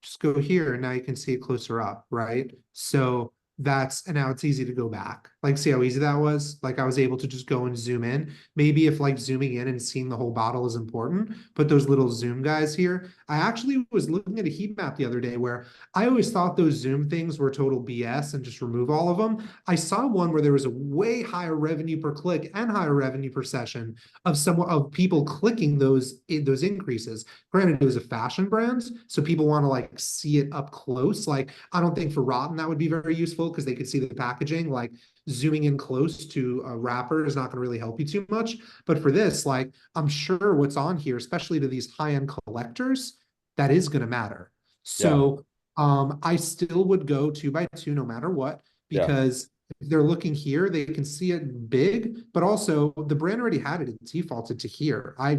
just go here and now you can see it closer up, right? So and now it's easy to go back. Like, see how easy that was? Like I was able to just go and zoom in. Maybe if like zooming in and seeing the whole bottle is important, put those little zoom guys here. I actually was looking at a heat map the other day where I always thought those zoom things were total BS and just remove all of them. I saw one where there was a way higher revenue per click and higher revenue per session of people clicking those increases. Granted, it was a fashion brand, so people want to like see it up close. Like, I don't think for Rotten that would be very useful because they could see the packaging. Like, zooming in close to a wrapper is not going to really help you too much. But for this, like, I'm sure what's on here, especially to these high-end collectors, that is going to matter. So, I still would go 2x2 no matter what, because if they're looking here, they can see it big, but also the brand already had it defaulted to here. I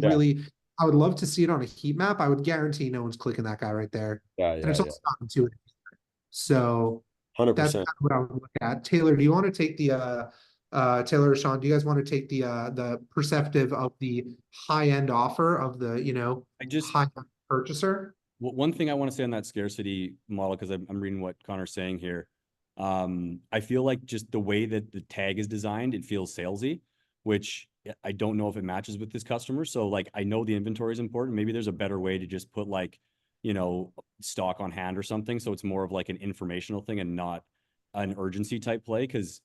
would love to see it on a heat map. I would guarantee no one's clicking that guy right there. And it's also not intuitive. So that's 100%. kind of what I would look at. Taylor, do you want to take Taylor or Sean, do you guys want to take the perceptive of the high-end offer of the, high-end purchaser? One thing I want to say on that scarcity model, because I'm reading what Connor's saying here. I feel like just the way that the tag is designed, it feels salesy, which I don't know if it matches with this customer. So like, I know the inventory is important. Maybe there's a better way to just put like, stock on hand or something. So it's more of like an informational thing and not an urgency type play. Cause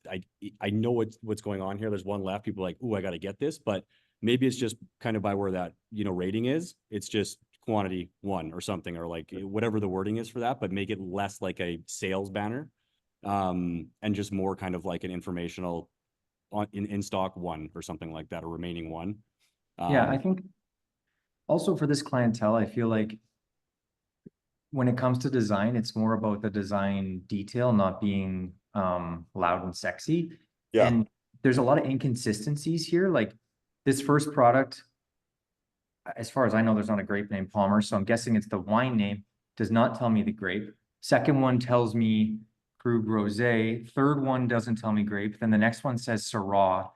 I know what's going on here. There's one left. People are like, ooh, I got to get this, but maybe it's just kind of by where that, rating is. It's just quantity 1 or something, or like whatever the wording is for that, but make it less like a sales banner. And just more kind of like an informational in stock 1 or something like that, or remaining 1. Yeah, I think also for this clientele, I feel like when it comes to design, it's more about the design detail, not being loud and sexy. Yeah. And there's a lot of inconsistencies here. Like this first product, as far as I know, there's not a grape named Palmer, so I'm guessing it's the wine name, does not tell me the grape. Second one tells me Krug Rosé. Third one doesn't tell me grape. Then the next one says Syrah.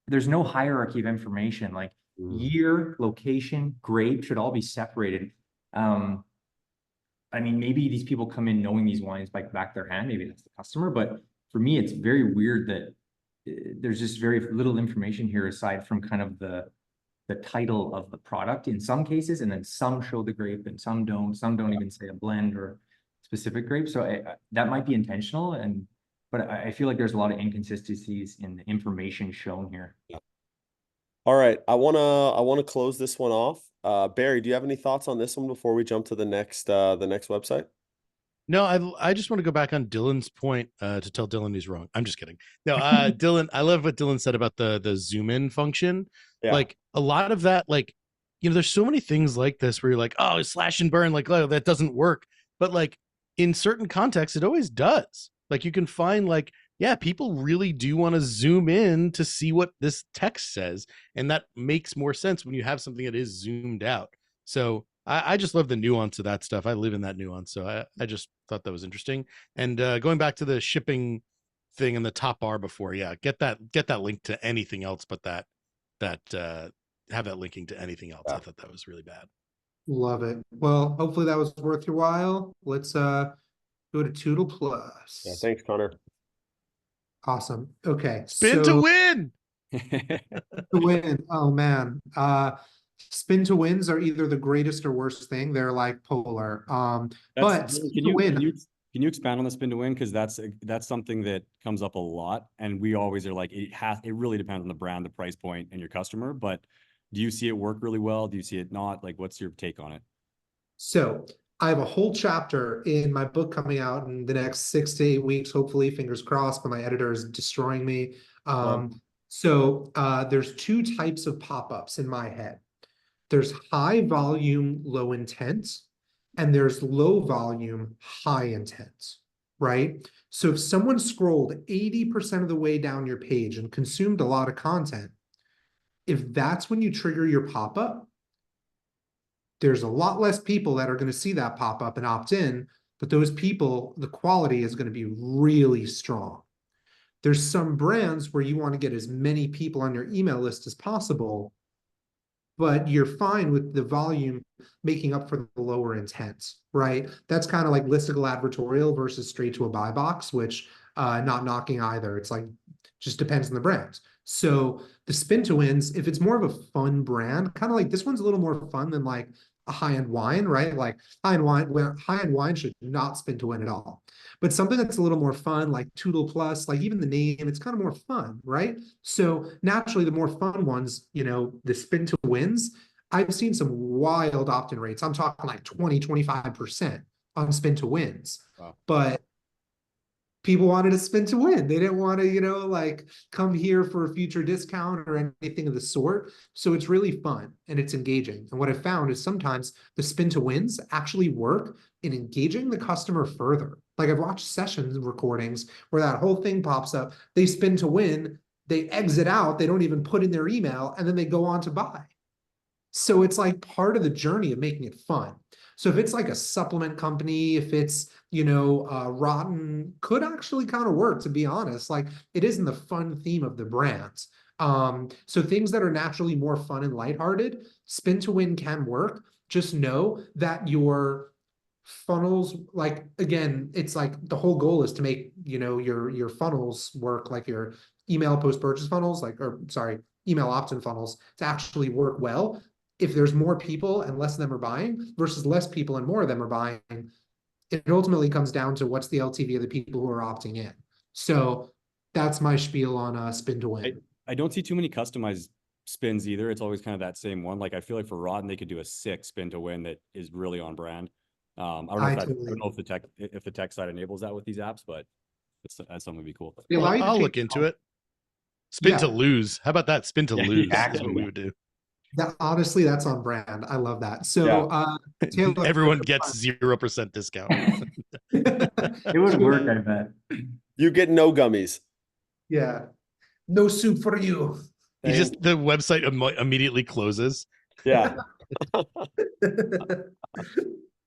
There's no hierarchy of information, like year, location, grape should all be separated. I mean, maybe these people come in knowing these wines by back their hand. Maybe that's the customer, but for me, it's very weird that there's just very little information here aside from kind of the the title of the product in some cases, and then some show the grape and some don't. Some don't even say a blend or specific grape. So that might be intentional, but I feel like there's a lot of inconsistencies in the information shown here. All right, I wanna close this one off. Barry, do you have any thoughts on this one before we jump to the next website? No, I just want to go back on Dylan's point to tell Dylan he's wrong. I'm just kidding. No, Dylan, I love what Dylan said about the zoom in function. Yeah. Like a lot of that, like, you know, there's so many things like this where you're like, oh, slash and burn, like, oh, that doesn't work. But like in certain contexts, it always does. Like you can find like, yeah, people really do want to zoom in to see what this text says. And that makes more sense when you have something that is zoomed out. So I just love the nuance of that stuff. I live in that nuance. So I just thought that was interesting. And going back to the shipping thing in the top bar before, yeah, get that link to anything else but that have that linking to anything else. Yeah. I thought that was really bad. Love it. Well, hopefully that was worth your while. Let's go to Toodle Plus. Yeah, thanks, Connor. Awesome. Okay. Spin to win. To win. Oh man. Spin to wins are either the greatest or worst thing. They're like polar. But can you expand on the spin to win? Because that's something that comes up a lot, and we always are like, it really depends on the brand, the price point, and your customer. But do you see it work really well? Do you see it not? Like, what's your take on it? So I have a whole chapter in my book coming out in the next 6 to 8 weeks, hopefully, fingers crossed, but my editor is destroying me. So there's two types of pop-ups in my head. There's high volume, low intent, and there's low volume, high intent, right? So if someone scrolled 80% of the way down your page and consumed a lot of content, if that's when you trigger your pop-up, there's a lot less people that are going to see that pop-up and opt in, but those people, the quality is going to be really strong. There's some brands where you want to get as many people on your email list as possible, but you're fine with the volume making up for the lower intent, right? That's kind of like listicle advertorial versus straight to a buy box, which not knocking either. It's like, just depends on the brand. So the spin to wins, if it's more of a fun brand, kind of like this one's a little more fun than like a high-end wine, right? Like high-end wine should not spin to win at all. But something that's a little more fun, like Toodle Plus, like even the name, it's kind of more fun, right? So naturally, the more fun ones, you know, the spin to wins, I've seen some wild opt-in rates. I'm talking like 20, 25% on spin to wins. Wow. But people wanted to spin to win. They didn't want to, you know, like come here for a future discount or anything of the sort. So it's really fun and it's engaging. And what I found is sometimes the spin to wins actually work in engaging the customer further. Like I've watched sessions recordings where that whole thing pops up. They spin to win, they exit out, they don't even put in their email, and then they go on to buy. So it's like part of the journey of making it fun. So if it's like a supplement company, if it's, you know, Rotten, could actually kind of work, to be honest. Like it isn't the fun theme of the brands. So things that are naturally more fun and lighthearted, spin to win can work. Just know that your funnels, like, again, it's like the whole goal is to make, you know, your funnels work, like your email post-purchase funnels, like, or sorry, email opt-in funnels to actually work well. If there's more people and less of them are buying versus less people and more of them are buying, it ultimately comes down to what's the LTV of the people who are opting in. So that's my spiel on spin to win. I don't see too many customized spins either. It's always kind of that same one. Like I feel like for Rotten, they could do a 6 spin to win that is really on brand. I don't know if the tech side enables that with these apps, but that's something to be cool. Well, I'll look into it. Spin to lose. How about that? Spin to lose. That's what we would do. That honestly, that's on brand. I love that. So Taylor, everyone gets 0% discount. It would work, I bet. You get no gummies. Yeah. No soup for you. The website immediately closes. Yeah.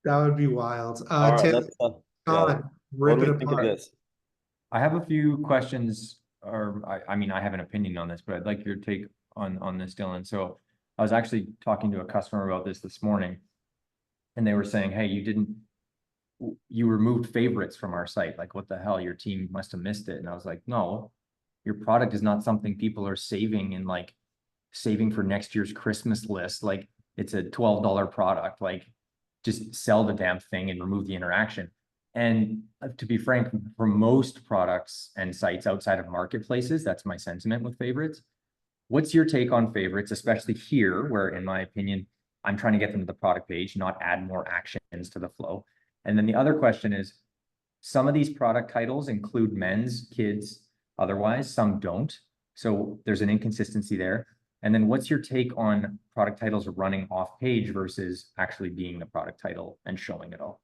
That would be wild. All right, Taylor, what do we think of this? I have a few questions, or I mean, I have an opinion on this, but I'd like your take on this, Dylan. So I was actually talking to a customer about this morning, and they were saying, hey, you removed favorites from our site. Like, what the hell? Your team must have missed it. And I was like, no, your product is not something people are saving in like saving for next year's Christmas list. Like it's a $12 product, like just sell the damn thing and remove the interaction. And to be frank, for most products and sites outside of marketplaces, that's my sentiment with favorites. What's your take on favorites, especially here, where in my opinion, I'm trying to get them to the product page, not add more actions to the flow. And then the other question is, some of these product titles include men's, kids, otherwise, some don't. So there's an inconsistency there. And then what's your take on product titles running off page versus actually being the product title and showing it all?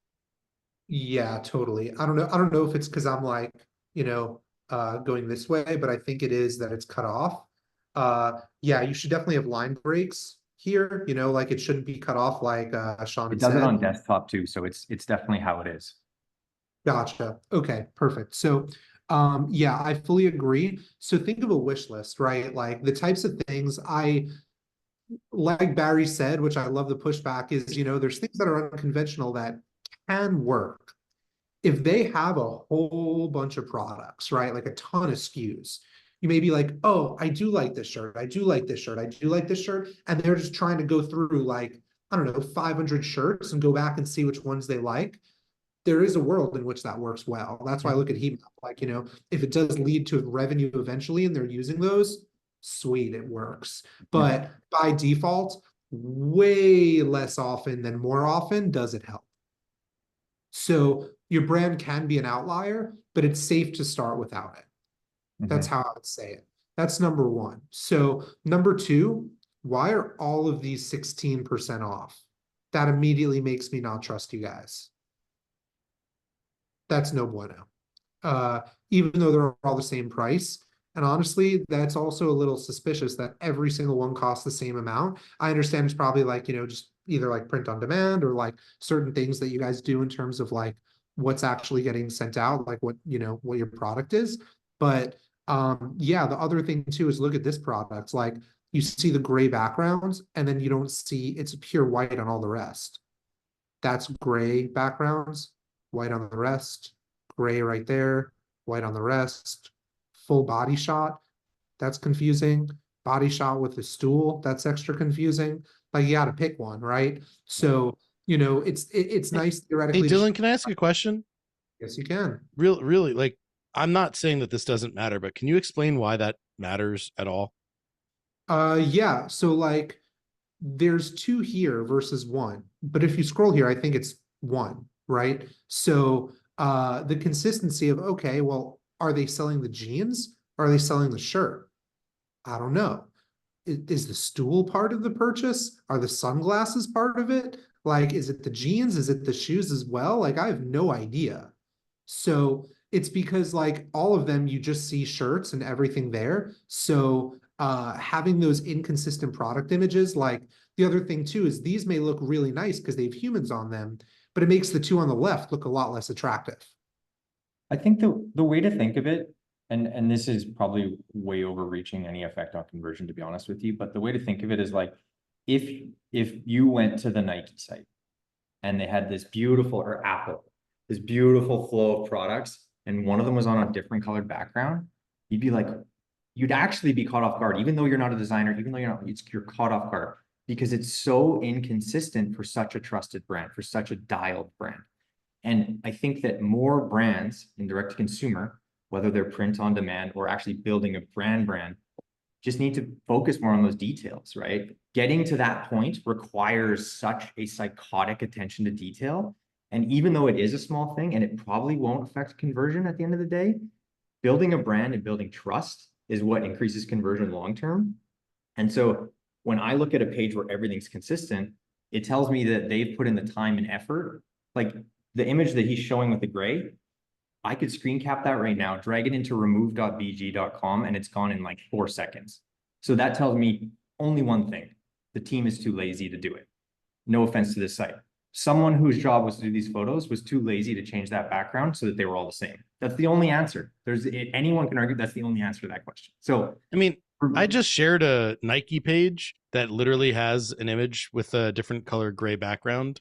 Yeah, totally. I don't know if it's because I'm like, going this way, but I think it is that it's cut off. Yeah, you should definitely have line breaks here, like it shouldn't be cut off like Sean It had does it said. on desktop too, so it's definitely how it is. Gotcha. Okay, perfect. So yeah, I fully agree. So think of a wish list, right? Like the types of things like Barry said, which I love the pushback is, there's things that are unconventional that can work. If they have a whole bunch of products, right? Like a ton of SKUs, you may be like, oh, I do like this shirt. I do like this shirt. I do like this shirt. And they're just trying to go through like, I don't know, 500 shirts and go back and see which ones they like. There is a world in which that works well. That's why I look at heat map. Like, if it does lead to revenue eventually and they're using those, sweet, it works. But by default, way less often than more often does it help. So your brand can be an outlier, but it's safe to start without it. That's how I would say it. That's number one. So number two, why are all of these 16% off? That immediately makes me not trust you guys. That's no bueno. Even though they're all the same price. And honestly, that's also a little suspicious that every single one costs the same amount. I understand it's probably like, just either like print on demand or like certain things that you guys do in terms of like what's actually getting sent out, like what your product is. But yeah, the other thing too is look at this product. Like you see the gray backgrounds and then you don't see it's pure white on all the rest. That's gray backgrounds, white on the rest, gray right there, white on the rest, full body shot. That's confusing. Body shot with the stool. That's extra confusing. Like you got to pick one, right? So, it's nice theoretically. Hey, Dylan, can I ask a question? Yes, you can. Really, like, I'm not saying that this doesn't matter, but can you explain why that matters at all? Yeah. So like there's 2 here versus 1. But if you scroll here, I think it's 1, right? So the consistency of, okay, well, are they selling the jeans or are they selling the shirt? I don't know. Is the stool part of the purchase? Are the sunglasses part of it? Like, is it the jeans? Is it the shoes as well? Like, I have no idea. So it's because like all of them, you just see shirts and everything there. So having those inconsistent product images, like the other thing too is these may look really nice because they have humans on them, but it makes the 2 on the left look a lot less attractive. I think the way to think of it, and this is probably way overreaching any effect on conversion, to be honest with you, but the way to think of it is like if you went to the Nike site and they had this beautiful, or Apple, this beautiful flow of products, and one of them was on a different colored background, you'd be like, you'd actually be caught off guard, even though you're not a designer, even though you're caught off guard because it's so inconsistent for such a trusted brand, for such a dialed brand. And I think that more brands in direct to consumer, whether they're print on demand or actually building a brand, just need to focus more on those details, right? Getting to that point requires such a psychotic attention to detail. And even though it is a small thing and it probably won't affect conversion at the end of the day, building a brand and building trust is what increases conversion long-term. And so when I look at a page where everything's consistent, it tells me that they've put in the time and effort. Like the image that he's showing with the gray, I could screen cap that right now, drag it into remove.bg.com, and it's gone in like 4 seconds. So that tells me only one thing. The team is too lazy to do it. No offense to this site. Someone whose job was to do these photos was too lazy to change that background so that they were all the same. That's the only answer. Anyone can argue that's the only answer to that question. So, I mean, I just shared a Nike page that literally has an image with a different color gray background.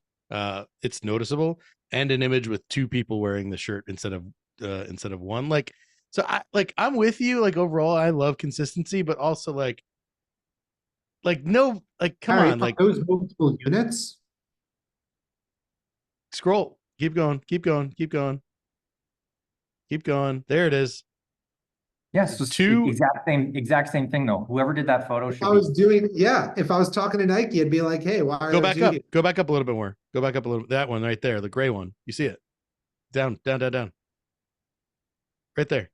It's noticeable, and an image with 2 people wearing the shirt instead of one. Like, so I'm with you. Like overall, I love consistency, but also like like, no, like, come Harry, on, like, those multiple units. scroll, keep going, keep going, keep going, keep going. There it is. Yes, exact same thing though. Whoever did that photo If should I be. was doing, yeah, if I was talking to Nike, I'd be like, hey, why are Go there back two up. here? Go back up a little bit more. Go back up a little. That one right there, the gray one. You see it? Down, down, down, down. Right there.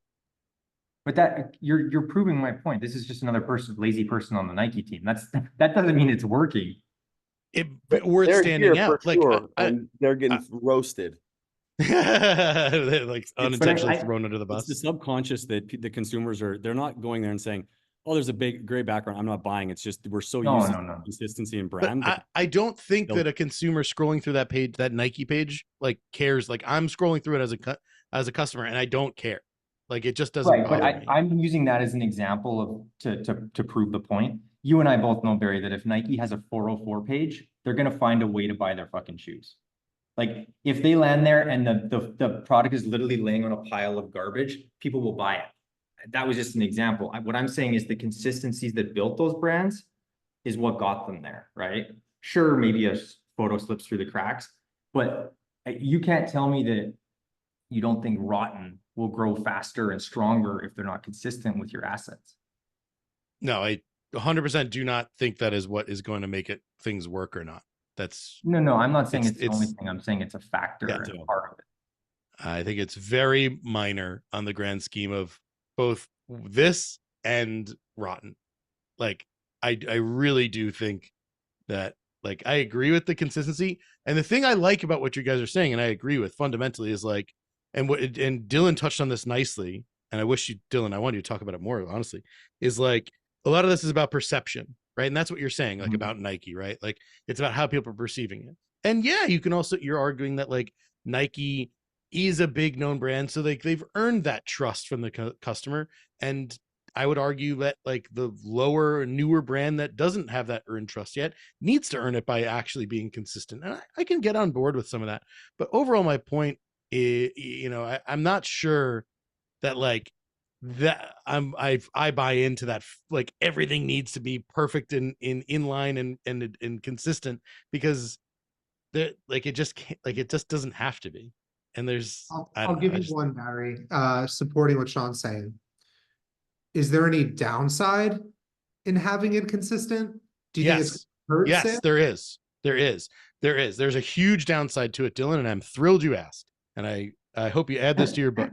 But that you're proving my point. This is just another lazy person on the Nike team. That doesn't mean it's working. But worth They're standing here out. for Like, sure, and they're getting roasted. They're like unintentionally thrown under the bus. It's the subconscious that the consumers they're not going there and saying, oh, there's a big gray background, I'm not buying. It's just we're so used to consistency and brand. But I don't think that a consumer scrolling through that page, that Nike page, like cares. Like, I'm scrolling through it as a customer, and I don't care. Like, it just doesn't bother me. I'm using that as an example of to prove the point. You and I both know, Barry, that if Nike has a 404 page, they're gonna find a way to buy their fucking shoes. Like, if they land there and the product is literally laying on a pile of garbage, people will buy it. That was just an example. What I'm saying is the consistencies that built those brands is what got them there, right? Sure, maybe a photo slips through the cracks, but you can't tell me that you don't think Rotten will grow faster and stronger if they're not consistent with your assets. No, I 100% do not think that is what is going to make things work or not. That's no, I'm not saying it's the only thing. I'm saying it's a factor and part of it. I think it's very minor on the grand scheme of both this and Rotten. Like, I really do think that, like, I agree with the consistency. And the thing I like about what you guys are saying, and I agree with fundamentally, is like, and Dylan touched on this nicely, and I wish Dylan, I wanted you to talk about it more, honestly, is like, a lot of this is about perception, right? And that's what you're saying, like, about Nike, right? Like, it's about how people are perceiving it. And yeah, you can also, you're arguing that, like, Nike is a big known brand, so like they've earned that trust from the customer. And I would argue that, like, the lower, newer brand that doesn't have that earned trust yet needs to earn it by actually being consistent. And I can get on board with some of that. But overall, my point is, I'm not sure that, like, that I buy into that, like, everything needs to be perfect and in line and consistent, because like, it just can't, like, it just doesn't have to be. And there's, I'll give you one, Barry, supporting what Sean's saying. Is there any downside in having it consistent? Do you think it's hurt? Yes, there is. There's a huge downside to it, Dylan, and I'm thrilled you asked. And I hope you add this to your book.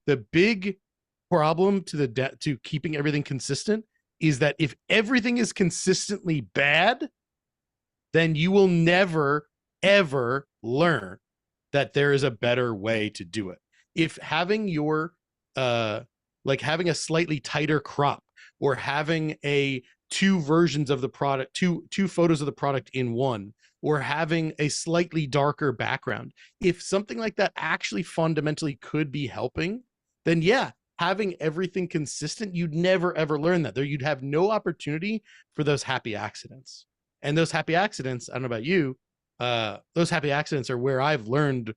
The big problem to keeping everything consistent is that if everything is consistently bad, then you will never, ever learn that there is a better way to do it. If having your like having a slightly tighter crop, or having two versions of the product, two photos of the product in one, or having a slightly darker background, if something like that actually fundamentally could be helping, then yeah, having everything consistent, you'd never ever learn that. You'd have no opportunity for those happy accidents. And those happy accidents, I don't know about you, those happy accidents are where I've learned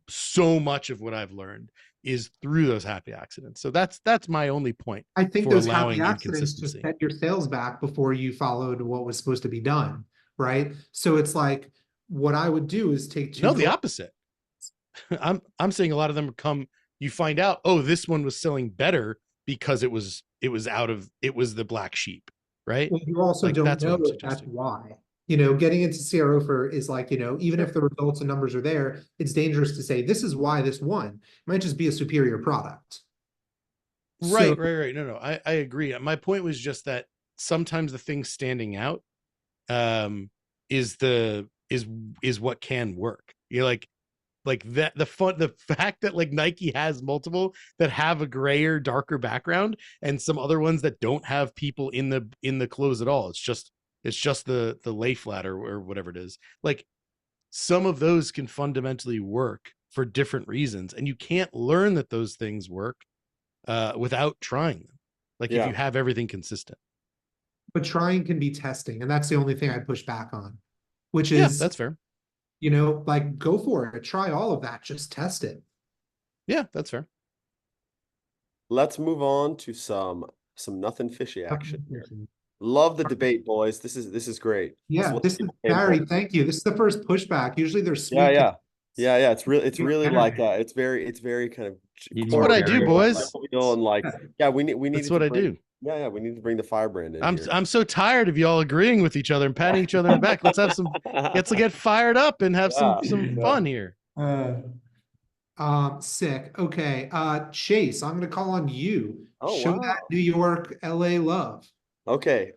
so much of what I've learned, is through those happy accidents. So that's my only point. I think those happy accidents just set your sales back before you followed what was supposed to be done, right? So it's like, what I would do is take two. No, the opposite. I'm saying a lot of them come, you find out, oh, this one was selling better because it was the black sheep, right? Well, you also don't know that's why. Getting into CRO is like, even if the results and numbers are there, it's dangerous to say this is why this won. It might just be a superior product. Right. No, I agree. My point was just that sometimes the thing standing out is what can work. You're like that, the fact that, like, Nike has multiple that have a grayer, darker background, and some other ones that don't have people in the clothes at all. It's just the lay flat or whatever it is. Like, some of those can fundamentally work for different reasons, and you can't learn that those things work without trying them. Like, if you have everything consistent. But trying can be testing, and that's the only thing I push back on, which is, that's fair. Like, go for it. Try all of that. Just test it. Yeah, that's fair. Let's move on to some nothing fishy action here. Love the debate, boys. This is great. This is Yeah, what this is people came for. Barry. Thank you. This is the first pushback. Usually there's Yeah, sweet. yeah. Yeah, yeah. It's really like energy. it's very kind of Need That's more what I do, Barry. boys. and like, yeah, we needed That's what to I bring, do. yeah, we need to bring the firebrand in here. I'm so tired of y'all agreeing with each other and patting each other in the back. Let's have some. Let's get fired up and have some Yeah. fun here. Sick. Okay. Chase, I'm gonna call on you. Oh, Show wow. that New York, LA love. Okay.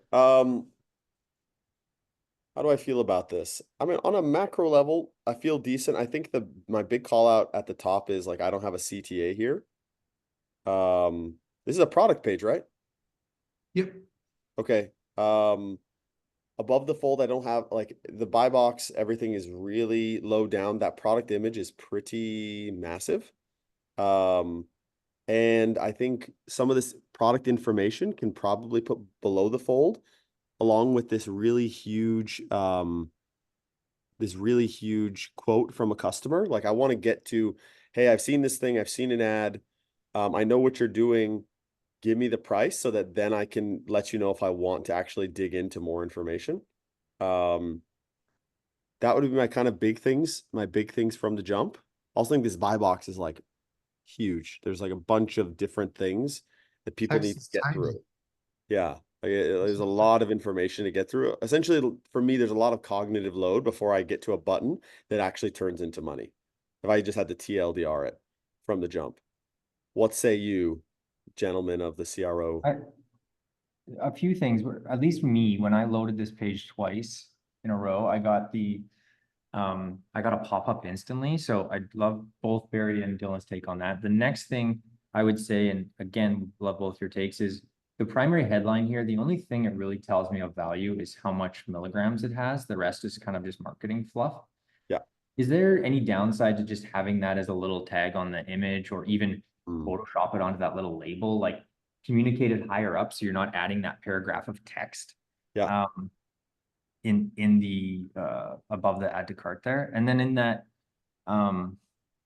How do I feel about this? I mean, on a macro level, I feel decent. I think my big call out at the top is like I don't have a CTA here. This is a product page, right? Yep. Okay. Above the fold, I don't have like the buy box, everything is really low down. That product image is pretty massive. And I think some of this product information can probably put below the fold, along with this really huge quote from a customer. Like I want to get to, hey, I've seen this thing, I've seen an ad, I know what you're doing. Give me the price so that then I can let you know if I want to actually dig into more information. That would be my kind of big things from the jump. I also think this buy box is like huge. There's like a bunch of different things that people need to get through. Yeah. There's a lot of information to get through. Essentially, for me, there's a lot of cognitive load before I get to a button that actually turns into money. If I just had to TLDR it from the jump. What say you, gentlemen of the CRO? A few things, at least me, when I loaded this page twice in a row, I got a pop-up instantly. So I love both Barry and Dylan's take on that. The next thing I would say, and again, love both your takes, is the primary headline here. The only thing it really tells me of value is how much milligrams it has. The rest is kind of just marketing fluff. Yeah. Is there any downside to just having that as a little tag on the image, or even Photoshop it onto that little label, like communicate it higher up so you're not adding that paragraph of text? Yeah. In the above the add to cart there, and then in that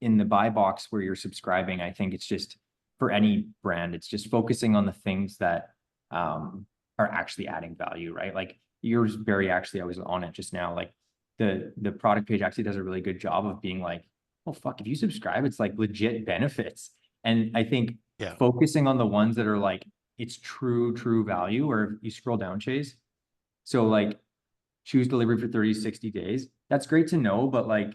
in the buy box where you're subscribing, I think it's just, for any brand, it's just focusing on the things that are actually adding value, right? Like yours, Barry, actually, I was on it just now. Like the product page actually does a really good job of being like, oh fuck, if you subscribe, it's like legit benefits. And I think focusing on the ones that are like, it's true value, or if you scroll down, Chase, so like choose delivery for 30, 60 days. That's great to know, but like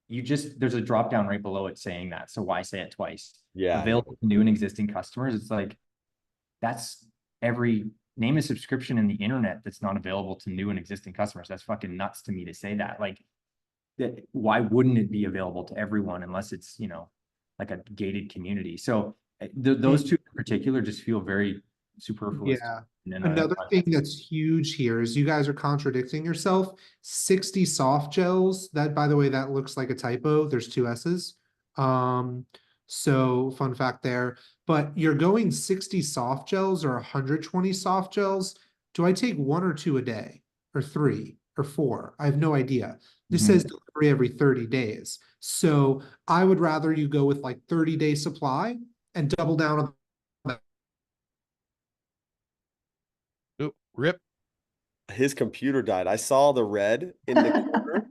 there's a drop down right below it saying that. So why say it twice? Yeah. Available to new and existing customers. It's like, that's name a subscription in the internet that's not available to new and existing customers. That's fucking nuts to me to say that. Like, why wouldn't it be available to everyone unless it's, like a gated community? So those two in particular just feel very superfluous. Yeah. Another thing that's huge here is you guys are contradicting yourself. 60 soft gels. That, by the way, that looks like a typo. There's 2 S's. So fun fact there. But you're going 60 soft gels or 120 soft gels. Do I take 1 or 2 a day, or 3 or 4? I have no idea. This says delivery every 30 days. So I would rather you go with like 30-day supply and double down on that. Ooh, rip. His computer died. I saw the red in the corner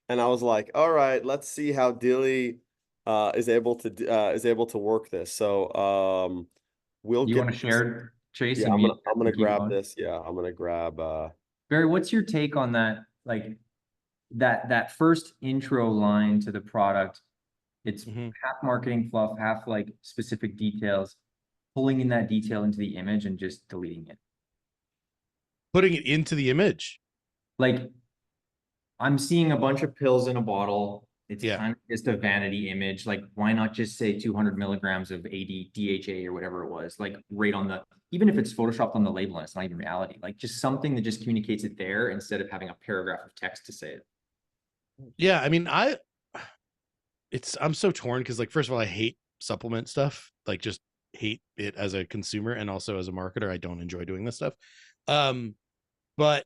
and I was like, all right, let's see how Dilly is able to work this. So we'll you get want to share, Chase? Yeah, and I'm gonna grab going? this. Yeah, I'm gonna grab Barry, what's your take on that? Like that first intro line to the product, it's half marketing fluff, half like specific details, pulling in that detail into the image and just deleting it. Putting it into the image. Like, I'm seeing a bunch of pills in a bottle. It's Yeah. kind of just a vanity image. Like, why not just say 200 milligrams of DHA or whatever it was, like right on the, even if it's photoshopped on the label and it's not even reality, like just something that just communicates it there instead of having a paragraph of text to say it. Yeah, I mean, I'm so torn because, like, first of all, I hate supplement stuff. Like, just hate it as a consumer, and also as a marketer, I don't enjoy doing this stuff. But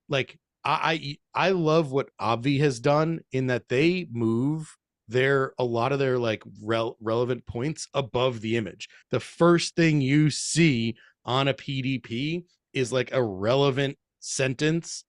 like, I love what Obvi has done in that they move a lot of their like relevant points above the image. The first thing you see on a PDP is like a relevant sentence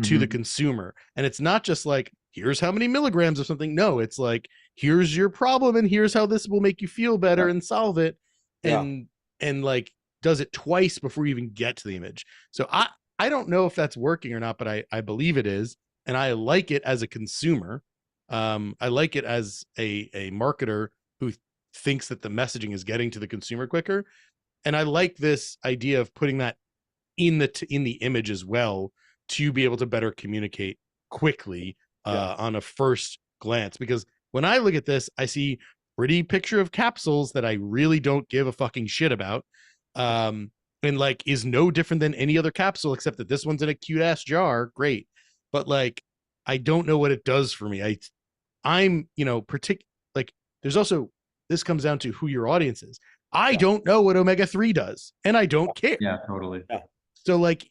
to the consumer. And it's not just like, here's how many milligrams of something. No, it's like, here's your problem and here's how this will make you feel better and solve it. And like does it twice before you even get to the image. So I don't know if that's working or not, but I believe it is. And I like it as a consumer. I like it as a marketer who thinks that the messaging is getting to the consumer quicker. And I like this idea of putting that in the image as well to be able to better communicate quickly on a first glance. Because when I look at this, I see pretty picture of capsules that I really don't give a fucking shit about. And like is no different than any other capsule, except that this one's in a cute ass jar. Great. But like, I don't know what it does for me. I'm, you know, like there's also, this comes down to who your audience is. I don't know what omega-3 does and I don't care. Yeah, totally. So like,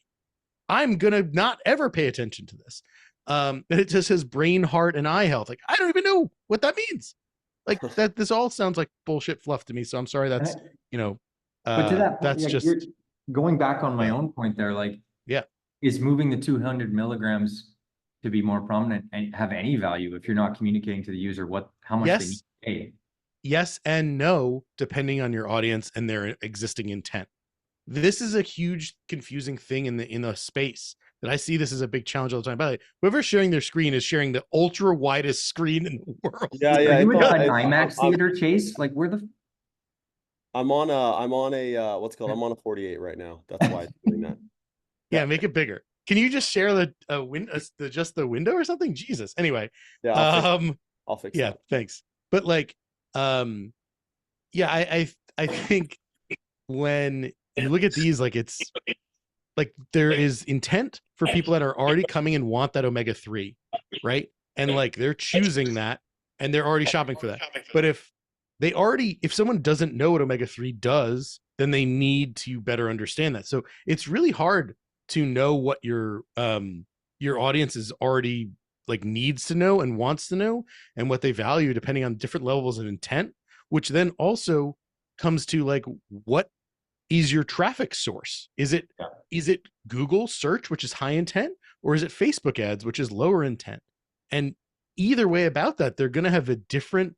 I'm going to not ever pay attention to this. And it just says brain, heart, and eye health. Like, I don't even know what that means. Like that, this all sounds like bullshit fluff to me. So I'm sorry. That's, you know, but to that point, that's like, just going back on my own point there. Like, is moving the 200 milligrams to be more prominent and have any value if you're not communicating to the user how much they need to pay? Yes and no, depending on your audience and their existing intent. This is a huge confusing thing in the space that I see. This is a big challenge all the time. By the way, whoever's sharing their screen is sharing the ultra widest screen in the world. Yeah. Are you in an IMAX theater, Chase? Like where the? I'm on a what's it called? I'm on a 48 right now. That's why it's doing that. Yeah, make it bigger. Can you just share just the window or something? Jesus. Anyway. Yeah, I'll fix that. Thanks. But like, I think when you look at these, like it's like there is intent for people that are already coming and want that omega-3, right? And like they're choosing that and they're already shopping for that. But if someone doesn't know what omega-3 does, then they need to better understand that. So it's really hard to know what your audience is already like needs to know and wants to know and what they value depending on different levels of intent, which then also comes to like, what is your traffic source? Is it Google search, which is high intent, or is it Facebook ads, which is lower intent? And either way about that, they're going to have a different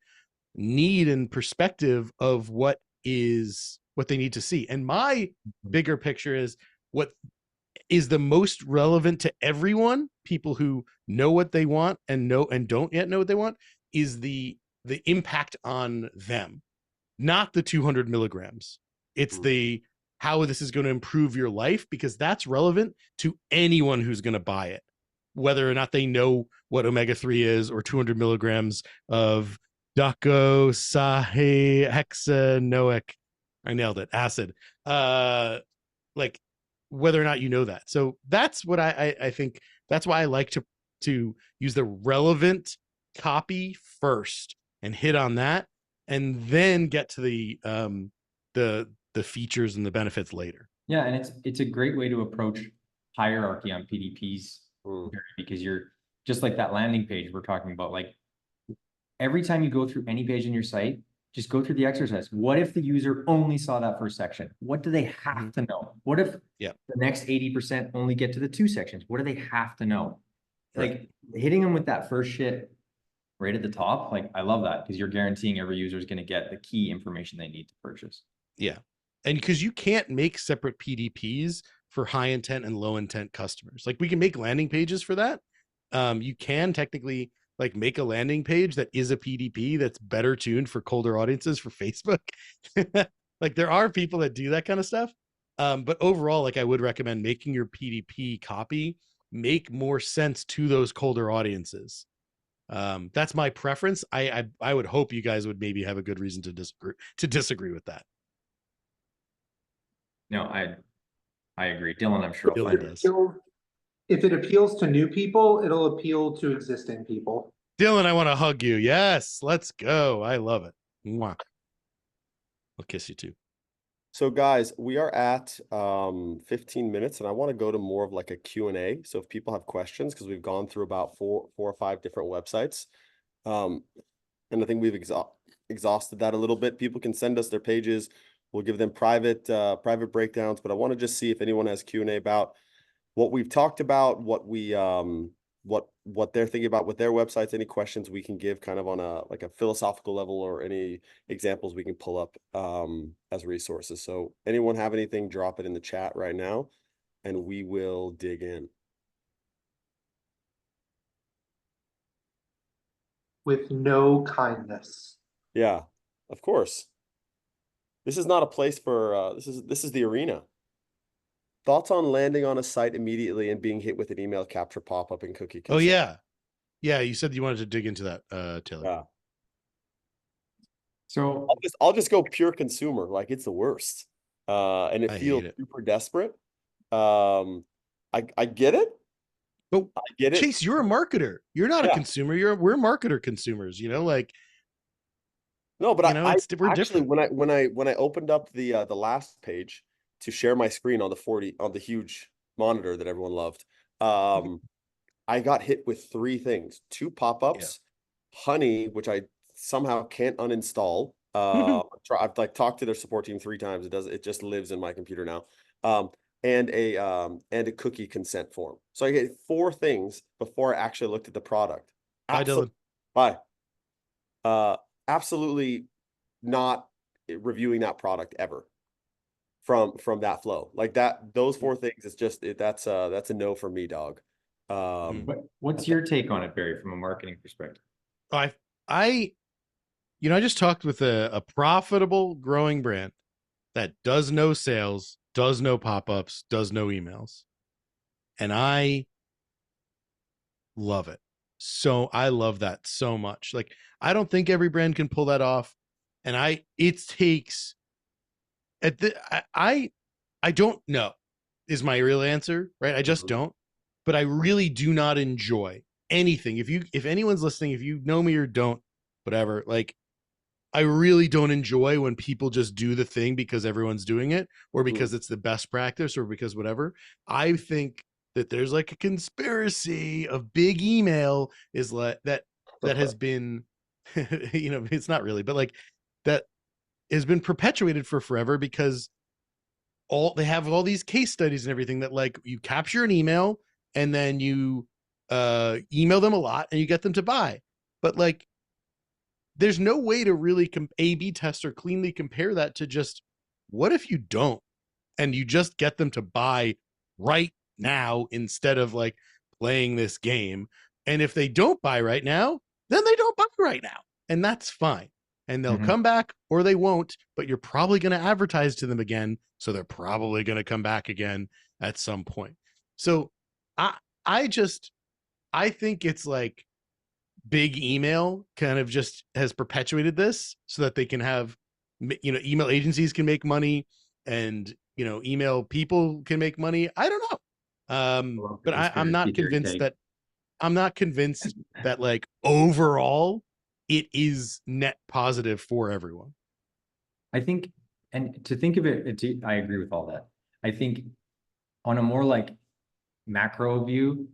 need and perspective of what they need to see. And my bigger picture is what is the most relevant to everyone, people who know what they want and don't yet know what they want, is the impact on them, not the 200 milligrams. It's how this is going to improve your life, because that's relevant to anyone who's going to buy it, whether or not they know what omega-3 is or 200 milligrams of docosahexaenoic, I nailed it, acid. Like whether or not you know that. So that's what I think. That's why I like to use the relevant copy first and hit on that, and then get to the features and the benefits later. Yeah, and it's a great way to approach hierarchy on PDPs, because you're just like that landing page we're talking about. Like every time you go through any page in your site, just go through the exercise. What if the user only saw that first section? What do they have to know? What if the next 80% only get to the 2 sections? What do they have to know? Like hitting them with that first shit right at the top. Like I love that, because you're guaranteeing every user is going to get the key information they need to purchase. Yeah. And because you can't make separate PDPs for high intent and low intent customers. Like we can make landing pages for that. You can technically like make a landing page that is a PDP that's better tuned for colder audiences for Facebook. Like there are people that do that kind of stuff. But overall, like I would recommend making your PDP copy make more sense to those colder audiences. That's my preference. I would hope you guys would maybe have a good reason to disagree with that. No, I agree. Dylan, I'm sure. Dylan does. If it appeals to new people, it'll appeal to existing people. Dylan, I want to hug you. Yes, let's go. I love it. Mwah. I'll kiss you too. So guys, we are at 15 minutes and I want to go to more of like a Q&A. So if people have questions, because we've gone through about four or five different websites. And I think we've exhausted that a little bit. People can send us their pages We'll give them private breakdowns, but I want to just see if anyone has Q&A about what we've talked about, what they're thinking about with their websites, any questions we can give kind of on a philosophical level, or any examples we can pull up as resources. So anyone have anything, drop it in the chat right now and we will dig in. With no kindness. Yeah, of course. This is not a place for this is the arena. Thoughts on landing on a site immediately and being hit with an email capture pop-up and cookie consent? Oh yeah. Yeah, you said you wanted to dig into that, Taylor. Yeah. So I'll just go pure consumer, like it's the worst. And it I feels hate it. super desperate. I get it. But I get it. Chase, you're a marketer. You're not a Yeah. consumer. We're marketer consumers, like No, but we're actually different. when I opened up the last page to share my screen on the huge monitor that everyone loved, I got hit with 3 things: 2 pop-ups, Honey, which I somehow can't uninstall. I've like talked to their support team 3 times. It just lives in my computer now. And a cookie consent form. So I get 4 things before I actually looked at the product. Bye, Dylan. Bye. Absolutely not reviewing that product ever from that flow. Like that, those 4 things, it's just that's a no for me, dog. what's your take on it, Barry, from a marketing perspective? I just talked with a profitable growing brand that does no sales, does no pop-ups, does no emails. And I love it. So I love that so much. Like, I don't think every brand can pull that off. And it takes I don't know is my real answer, right? I just don't. But I really do not enjoy anything. If anyone's listening, if you know me or don't, whatever, like, I really don't enjoy when people just do the thing because everyone's doing it, or because it's the best practice, or because whatever. I think that there's like a conspiracy of big email is like that has been, it's not really, but like that has been perpetuated for forever, because they have all these case studies and everything that, like, you capture an email and then you email them a lot and you get them to buy. But like, there's no way to really A/B test or cleanly compare that to just, what if you don't and you just get them to buy right now instead of like playing this game? And if they don't buy right now, then they don't buy right now, and that's fine. And they'll come back or they won't, but you're probably going to advertise to them again, so they're probably going to come back again at some point. So I think it's like big email kind of just has perpetuated this so that they can have, email agencies can make money, and email people can make money. I don't know. But I'm not convinced that like overall it is net positive for everyone. I think, and to think of it, I agree with all that. I think on a more like macro view,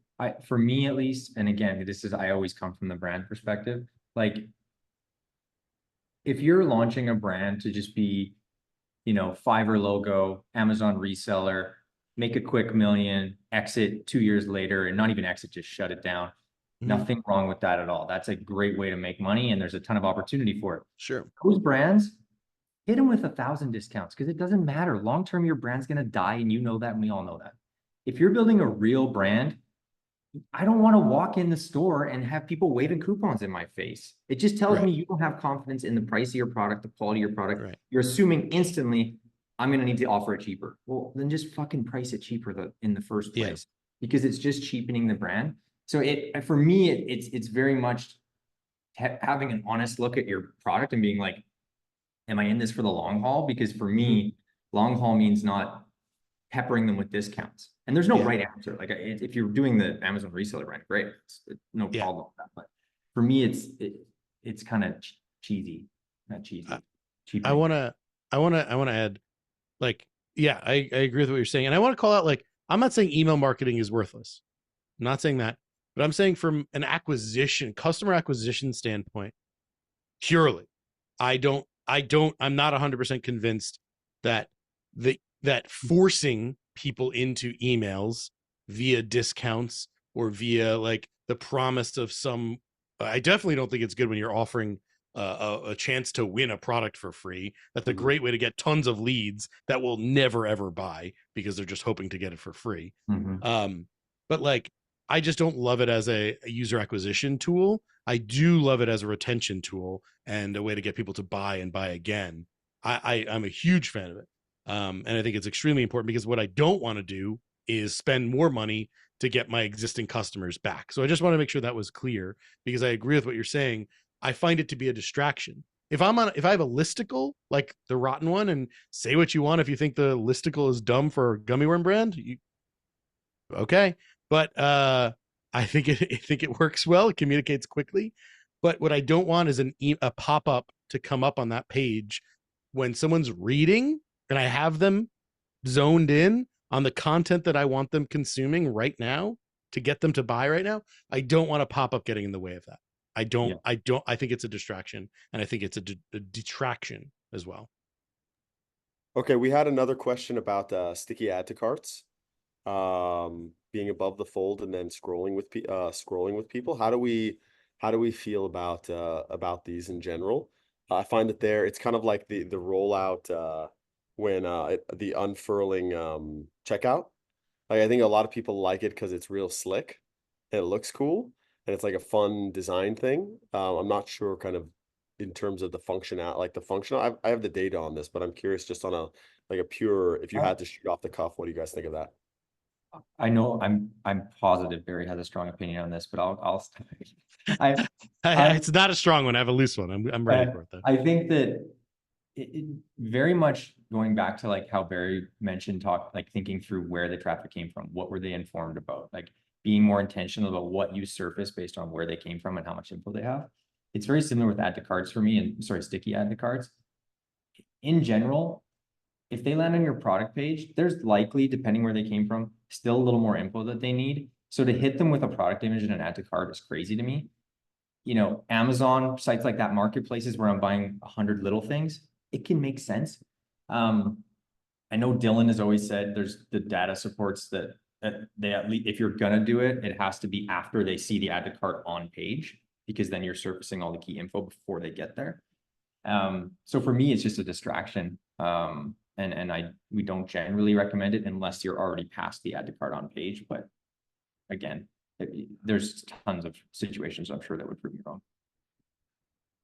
for me at least, and again, I always come from the brand perspective. Like, if you're launching a brand to just be, Fiverr logo, Amazon reseller, make a quick million, exit 2 years later, and not even exit, just shut it down. Nothing wrong with that at all. That's a great way to make money, and there's a ton of opportunity for it. Sure. Those brands, hit them with 1,000 discounts, because it doesn't matter. Long term, your brand's going to die, and you know that, and we all know that. If you're building a real brand, I don't want to walk in the store and have people waving coupons in my face. It just tells me you don't have confidence in the price of your product, the quality of your product. Right. You're assuming instantly, I'm going to need to offer it cheaper. Well, then just fucking price it cheaper in the first place, because it's just cheapening the brand. So for me, it's very much having an honest look at your product and being like, am I in this for the long haul? Because for me, long haul means not peppering them with discounts. And there's no right answer. Like, if you're doing the Amazon reseller brand, great, it's no problem with that. But for me, it's kind of cheesy, not cheesy. I want to add, like, I agree with what you're saying, and I want to call out, like, I'm not saying email marketing is worthless. I'm not saying that, but I'm saying from an customer acquisition standpoint, purely, I'm not 100% convinced that forcing people into emails via discounts or via like the promise of some, I definitely don't think it's good when you're offering a chance to win a product for free. That's a great way to get tons of leads that will never ever buy because they're just hoping to get it for free. But like, I just don't love it as a user acquisition tool. I do love it as a retention tool and a way to get people to buy and buy again. I'm a huge fan of it. And I think it's extremely important because what I don't want to do is spend more money to get my existing customers back. So I just want to make sure that was clear, because I agree with what you're saying. I find it to be a distraction. If I have a listicle like the rotten one, and say what you want if you think the listicle is dumb for a gummy worm brand, okay. But I think it works well. It communicates quickly. But what I don't want is a pop-up to come up on that page when someone's reading and I have them zoned in on the content that I want them consuming right now to get them to buy right now. I don't want a pop-up getting in the way of that. I think it's a distraction, and I think it's a detraction as well. Okay, we had another question about sticky add to carts, being above the fold and then scrolling with people. How do we feel about these in general? I find that it's kind of like the rollout when the unfurling checkout. Like, I think a lot of people like it because it's real slick and it looks cool and it's like a fun design thing. I'm not sure kind of in terms of the functional. I have the data on this, but I'm curious just on a pure, if you had to shoot off the cuff, what do you guys think of that? I know I'm positive Barry has a strong opinion on this, but I'll it's not a strong one. I have a loose one. I'm ready for it though. I think that it very much going back to like how Barry mentioned, like thinking through where the traffic came from, what were they informed about, like being more intentional about what you surface based on where they came from and how much info they have. It's very similar with add to carts for me, and sticky add to carts. In general, if they land on your product page, there's likely, depending where they came from, still a little more info that they need. So to hit them with a product image and an add to cart is crazy to me. You know, Amazon sites like that, marketplaces where I'm buying 100 little things, it can make sense. I know Dylan has always said there's the data supports that they, at least if you're gonna do it, it has to be after they see the add to cart on page, because then you're surfacing all the key info before they get there. So for me, it's just a distraction. And we don't generally recommend it unless you're already past the add to cart on page. But again, there's tons of situations I'm sure that would prove me wrong.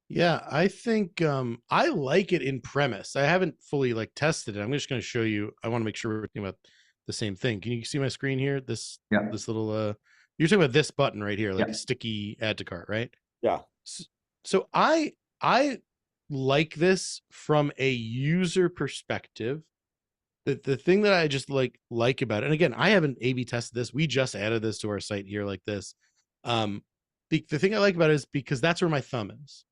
Yeah, I think I like it in premise. I haven't fully like tested it. I'm just going to show you. I want to make sure we're talking about the same thing. Can you see my screen here? This little you're talking about this button right here, like a sticky add to cart, right? Yeah. So I like this from a user perspective. The thing that I just like about it, and again, I haven't A/B tested this. We just added this to our site here like this. The thing I like about it is because that's where my thumb is.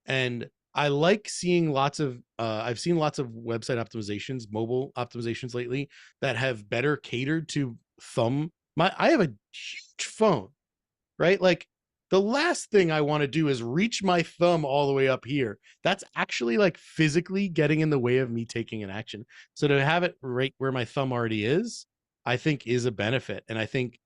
And I like seeing I've seen lots of website optimizations, mobile optimizations lately that have better catered to thumb. I have a huge phone, right? Like the last thing I want to do is reach my thumb all the way up here. That's actually like physically getting in the way of me taking an action. So to have it right where my thumb already is, I think is a benefit. And I think,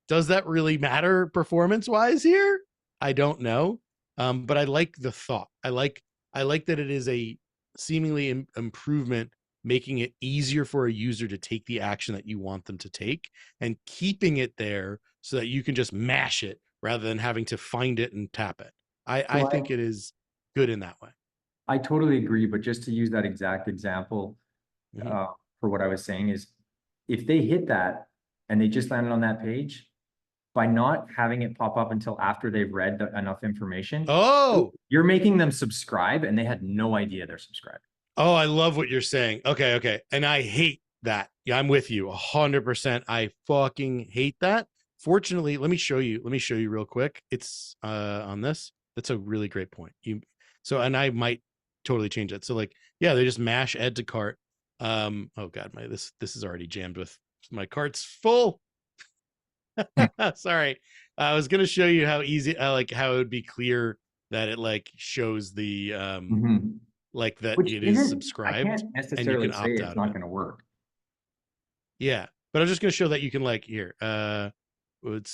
does that really matter performance wise here? I don't know. But I like the thought. I like that it is a seemingly improvement, making it easier for a user to take the action that you want them to take and keeping it there so that you can just mash it rather than having to find it and tap it. I think it is good in that way. I totally agree, but just to use that exact example for what I was saying is, if they hit that and they just landed on that page, by not having it pop up until after they've read enough information, you're making them subscribe and they had no idea they're subscribed. Oh, I love what you're saying. Okay. And I hate that. Yeah, I'm with you 100%. I fucking hate that. Fortunately, let me show you real quick. It's on this. That's a really great point. And I might totally change it. So like, yeah, they just mash add to cart. Oh God, this is already jammed with my cart's full. Sorry. I was going to show you how easy, like how it would be clear that it like shows the, like that Which it is isn't, I subscribed, can't and you necessarily can say opt it's out of not it. gonna work. Yeah, but I'm just going to show that you can like here. It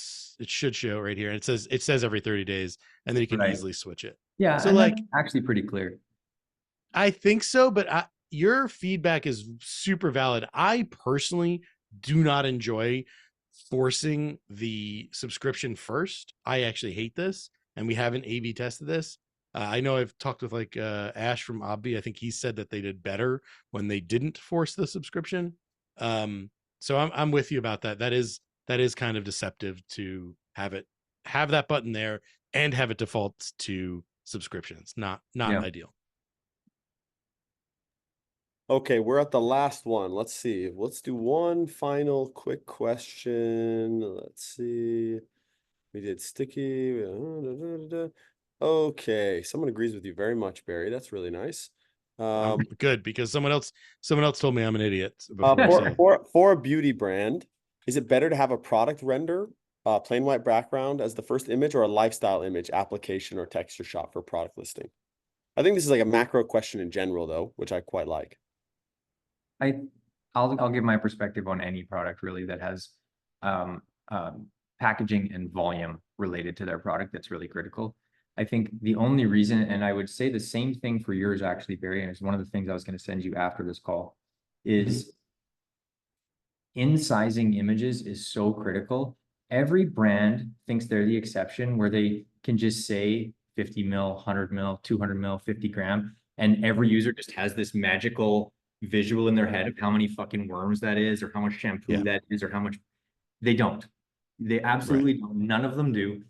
should show right here. And it says every 30 days, and then you can Right. easily switch it. Yeah, So and like, that's actually pretty clear. I think so, but your feedback is super valid. I personally do not enjoy forcing the subscription first. I actually hate this, and we haven't A/B tested this. I know I've talked with like Ash from Obby. I think he said that they did better when they didn't force the subscription. So I'm with you about that. That is kind of deceptive to have that button there and have it default to subscriptions. Not Yeah. ideal. Okay, we're at the last one. Let's see. Let's do one final quick question. Let's see. We did sticky. Okay, someone agrees with you very much, Barry. That's really nice. I'm good because someone else told me I'm an idiot before. For a beauty brand, is it better to have a product render, plain white background as the first image, or a lifestyle image, application or texture shot for product listing? I think this is like a macro question in general, though, which I quite like. I'll give my perspective on any product really that has packaging and volume related to their product. That's really critical. I think the only reason, and I would say the same thing for yours actually, Barry, and it's one of the things I was going to send you after this call, is in-sizing images is so critical. Every brand thinks they're the exception where they can just say 50 mil, 100 mil, 200 mil, 50 gram, and every user just has this magical visual in their head of how many fucking worms that is, or how much shampoo that is, or how much. They don't. They absolutely don't. None of them do.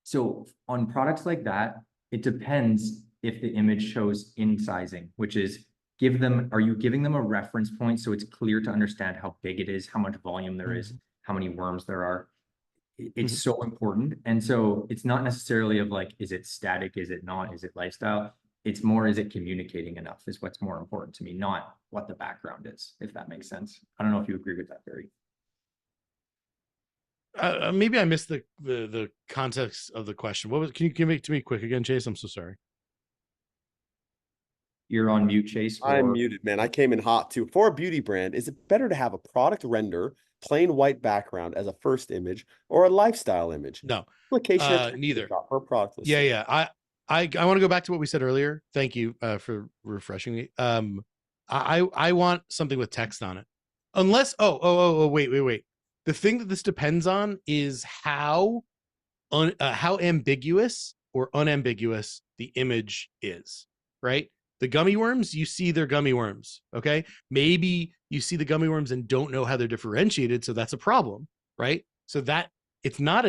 So on products like that, it depends if the image shows in sizing, which is are you giving them a reference point so it's clear to understand how big it is, how much volume there is, how many worms there are. It's so important. And so it's not necessarily of like, is it static? Is it not? Is it lifestyle? It's more, is it communicating enough is what's more important to me, not what the background is, if that makes sense. I don't know if you agree with that, Barry. Maybe I missed the context of the question. Can you give it to me quick again, Chase? I'm so sorry. You're on mute, Chase. I'm muted, man. I came in hot too. For a beauty brand, is it better to have a product render, plain white background as a first image, or a lifestyle image? No, neither. For product listing. Yeah. I want to go back to what we said earlier. Thank you for refreshing me. I want something with text on it. Unless wait. The thing that this depends on is how ambiguous or unambiguous the image is, right? The gummy worms, you see they're gummy worms, okay? Maybe you see the gummy worms and don't know how they're differentiated, so that's a problem, right? So that it's not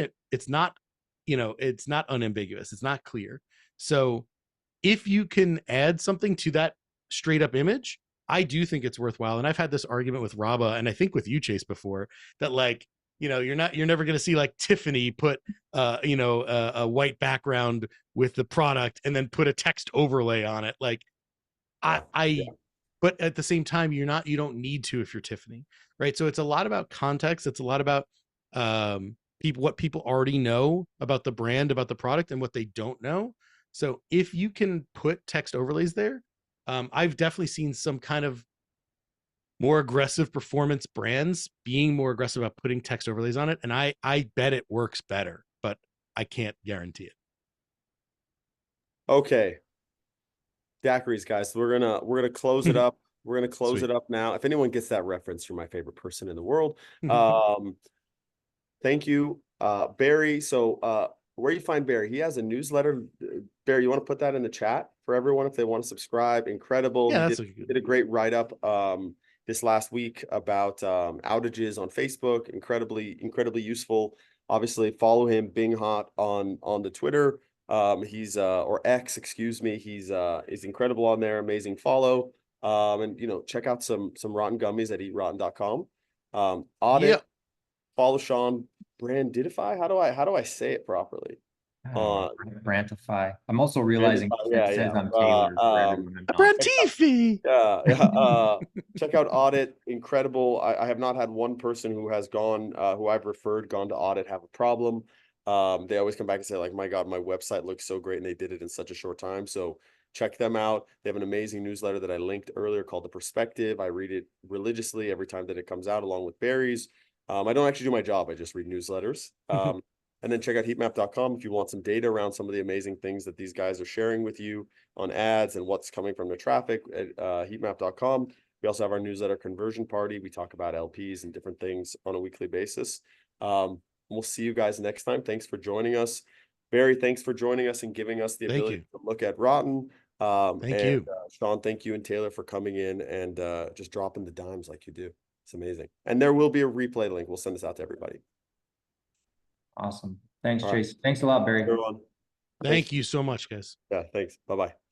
unambiguous, it's not clear. So if you can add something to that straight up image, I do think it's worthwhile. And I've had this argument with Raba, and I think with you, Chase, before, that like, you're never going to see like Tiffany put a white background with the product and then put a text overlay on it. Like but at the same time, you don't need to if you're Tiffany, right? So it's a lot about context. It's a lot about what people already know about the brand, about the product, and what they don't know. So if you can put text overlays there, I've definitely seen some kind of more aggressive performance brands being more aggressive about putting text overlays on it. And I bet it works better, but I can't guarantee it. Okay. Daiquiris, guys. So we're gonna close it up. We're gonna close it up now. If anyone gets that reference, you're my favorite person in the world. Thank you, Barry. So where you find Barry? He has a newsletter. Barry, you want to put that in the chat for everyone if they want to subscribe? Incredible. Yeah, he did a great write-up this last week about outages on Facebook. Incredibly useful. Obviously, follow him, Bing Hott, on the Twitter. He's or X, excuse me. He's incredible on there. Amazing follow. And check out some rotten gummies at eatrotten.com. Oddit. Follow Sean Brandidify. How do I say it properly? Brantify. I'm also realizing it says I'm Taylor for everyone. Brantifi. Yeah. Check out Oddit. Incredible. I have not had one person who has gone, who I've referred, gone to Oddit have a problem. They always come back and say like, my God, my website looks so great, and they did it in such a short time. So check them out. They have an amazing newsletter that I linked earlier called The Perspective. I read it religiously every time that it comes out, along with Barry's. I don't actually do my job. I just read newsletters. And then check out heatmap.com if you want some data around some of the amazing things that these guys are sharing with you on ads and what's coming from the traffic at heatmap.com. We also have our newsletter Conversion Party. We talk about LPs and different things on a weekly basis. We'll see you guys next time. Thanks for joining us. Barry, thanks for joining us and giving us the ability to look at Rotten. Thank you. Sean, thank you, and Taylor for coming in and just dropping the dimes like you do. It's amazing. And there will be a replay link. We'll send this out to everybody. Awesome. Thanks, All Chase. Thanks a lot, Barry. Everyone. Thank you so much, guys. Yeah, thanks. Bye-bye.